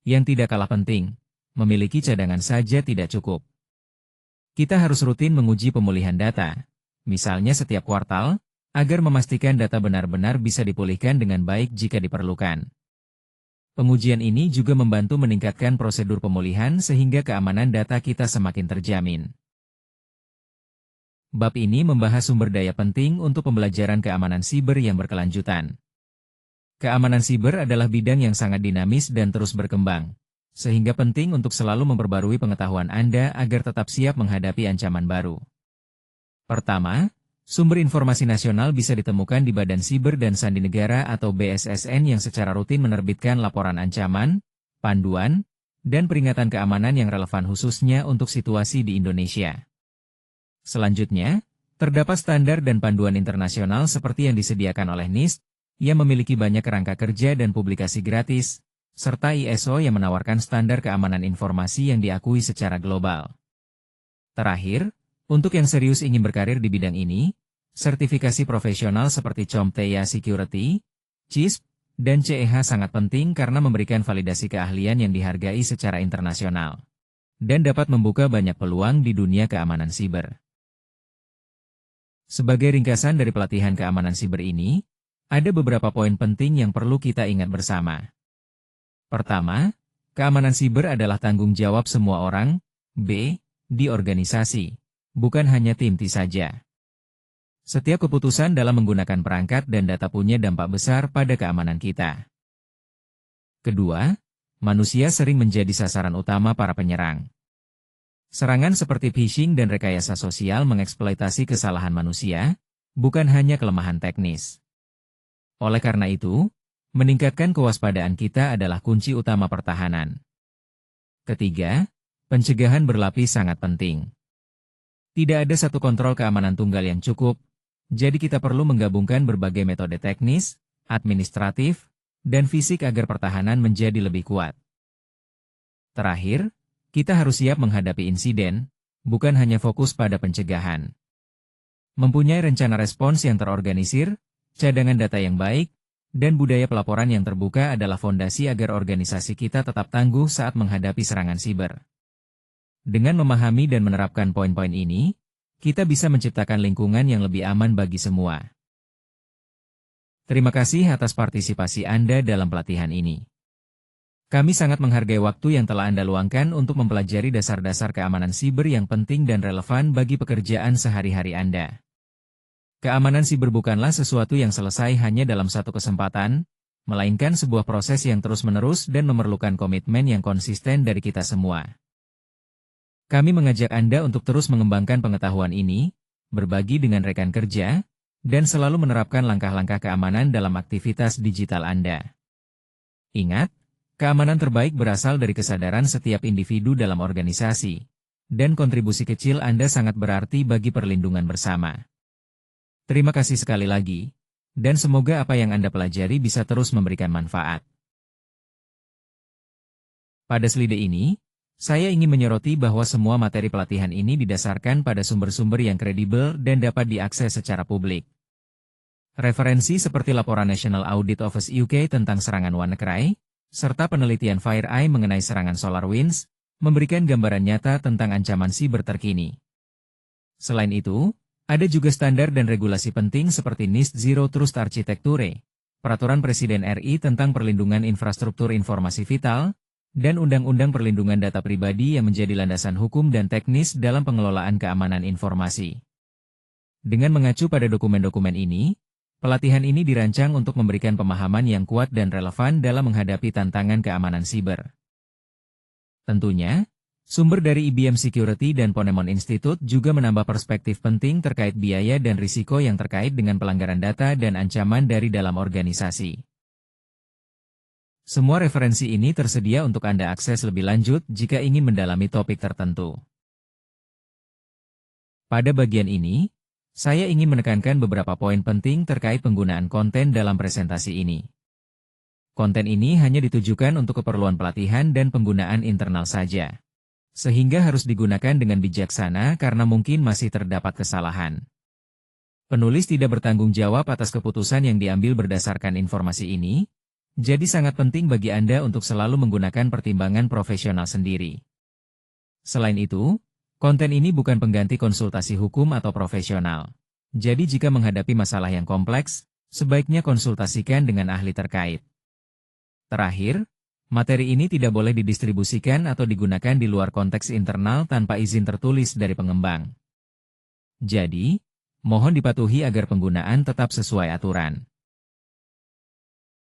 Yang tidak kalah penting, memiliki cadangan saja tidak cukup. Kita harus rutin menguji pemulihan data, misalnya setiap kuartal, agar memastikan data benar-benar bisa dipulihkan dengan baik jika diperlukan. Pengujian ini juga membantu meningkatkan prosedur pemulihan sehingga keamanan data kita semakin terjamin. Bab ini membahas sumber daya penting untuk pembelajaran keamanan siber yang berkelanjutan. Keamanan siber adalah bidang yang sangat dinamis dan terus berkembang, sehingga penting untuk selalu memperbarui pengetahuan Anda agar tetap siap menghadapi ancaman baru. Pertama, sumber informasi nasional bisa ditemukan di Badan Siber dan Sandi Negara atau BSSN yang secara rutin menerbitkan laporan ancaman, panduan, dan peringatan keamanan yang relevan khususnya untuk situasi di Indonesia. Selanjutnya, terdapat standar dan panduan internasional seperti yang disediakan oleh NIST, yang memiliki banyak kerangka kerja dan publikasi gratis, serta ISO yang menawarkan standar keamanan informasi yang diakui secara global. Terakhir, untuk yang serius ingin berkarir di bidang ini, sertifikasi profesional seperti CompTIA Security, CISP, dan CEH sangat penting karena memberikan validasi keahlian yang dihargai secara internasional dan dapat membuka banyak peluang di dunia keamanan siber. Sebagai ringkasan dari pelatihan keamanan siber ini, ada beberapa poin penting yang perlu kita ingat bersama. Pertama, keamanan siber adalah tanggung jawab semua orang, di organisasi, bukan hanya tim IT saja. Setiap keputusan dalam menggunakan perangkat dan data punya dampak besar pada keamanan kita. Kedua, manusia sering menjadi sasaran utama para penyerang. Serangan seperti phishing dan rekayasa sosial mengeksploitasi kesalahan manusia, bukan hanya kelemahan teknis. Oleh karena itu, meningkatkan kewaspadaan kita adalah kunci utama pertahanan. Ketiga, pencegahan berlapis sangat penting. Tidak ada satu kontrol keamanan tunggal yang cukup, jadi kita perlu menggabungkan berbagai metode teknis, administratif, dan fisik agar pertahanan menjadi lebih kuat. Terakhir, kita harus siap menghadapi insiden, bukan hanya fokus pada pencegahan. Mempunyai rencana respons yang terorganisir, cadangan data yang baik, dan budaya pelaporan yang terbuka adalah fondasi agar organisasi kita tetap tangguh saat menghadapi serangan siber. Dengan memahami dan menerapkan poin-poin ini, kita bisa menciptakan lingkungan yang lebih aman bagi semua. Terima kasih atas partisipasi Anda dalam pelatihan ini. Kami sangat menghargai waktu yang telah Anda luangkan untuk mempelajari dasar-dasar keamanan siber yang penting dan relevan bagi pekerjaan sehari-hari Anda. Keamanan siber bukanlah sesuatu yang selesai hanya dalam satu kesempatan, melainkan sebuah proses yang terus-menerus dan memerlukan komitmen yang konsisten dari kita semua. Kami mengajak Anda untuk terus mengembangkan pengetahuan ini, berbagi dengan rekan kerja, dan selalu menerapkan langkah-langkah keamanan dalam aktivitas digital Anda. Ingat, keamanan terbaik berasal dari kesadaran setiap individu dalam organisasi, dan kontribusi kecil Anda sangat berarti bagi perlindungan bersama. Terima kasih sekali lagi, dan semoga apa yang Anda pelajari bisa terus memberikan manfaat. Pada slide ini, saya ingin menyoroti bahwa semua materi pelatihan ini didasarkan pada sumber-sumber yang kredibel dan dapat diakses secara publik. Referensi seperti laporan National Audit Office UK tentang serangan WannaCry, serta penelitian FireEye mengenai serangan SolarWinds, memberikan gambaran nyata tentang ancaman siber terkini. Selain itu, ada juga standar dan regulasi penting seperti NIST Zero Trust Architecture, Peraturan Presiden RI tentang Perlindungan Infrastruktur Informasi Vital, dan Undang-Undang Perlindungan Data Pribadi yang menjadi landasan hukum dan teknis dalam pengelolaan keamanan informasi. Dengan mengacu pada dokumen-dokumen ini, pelatihan ini dirancang untuk memberikan pemahaman yang kuat dan relevan dalam menghadapi tantangan keamanan siber. Tentunya, sumber dari IBM Security dan Ponemon Institute juga menambah perspektif penting terkait biaya dan risiko yang terkait dengan pelanggaran data dan ancaman dari dalam organisasi. Semua referensi ini tersedia untuk Anda akses lebih lanjut jika ingin mendalami topik tertentu. Pada bagian ini, saya ingin menekankan beberapa poin penting terkait penggunaan konten dalam presentasi ini. Konten ini hanya ditujukan untuk keperluan pelatihan dan penggunaan internal saja, sehingga harus digunakan dengan bijaksana karena mungkin masih terdapat kesalahan. Penulis tidak bertanggung jawab atas keputusan yang diambil berdasarkan informasi ini, jadi sangat penting bagi Anda untuk selalu menggunakan pertimbangan profesional sendiri. Selain itu, konten ini bukan pengganti konsultasi hukum atau profesional. Jadi jika menghadapi masalah yang kompleks, sebaiknya konsultasikan dengan ahli terkait. Terakhir, materi ini tidak boleh didistribusikan atau digunakan di luar konteks internal tanpa izin tertulis dari pengembang. Jadi, mohon dipatuhi agar penggunaan tetap sesuai aturan.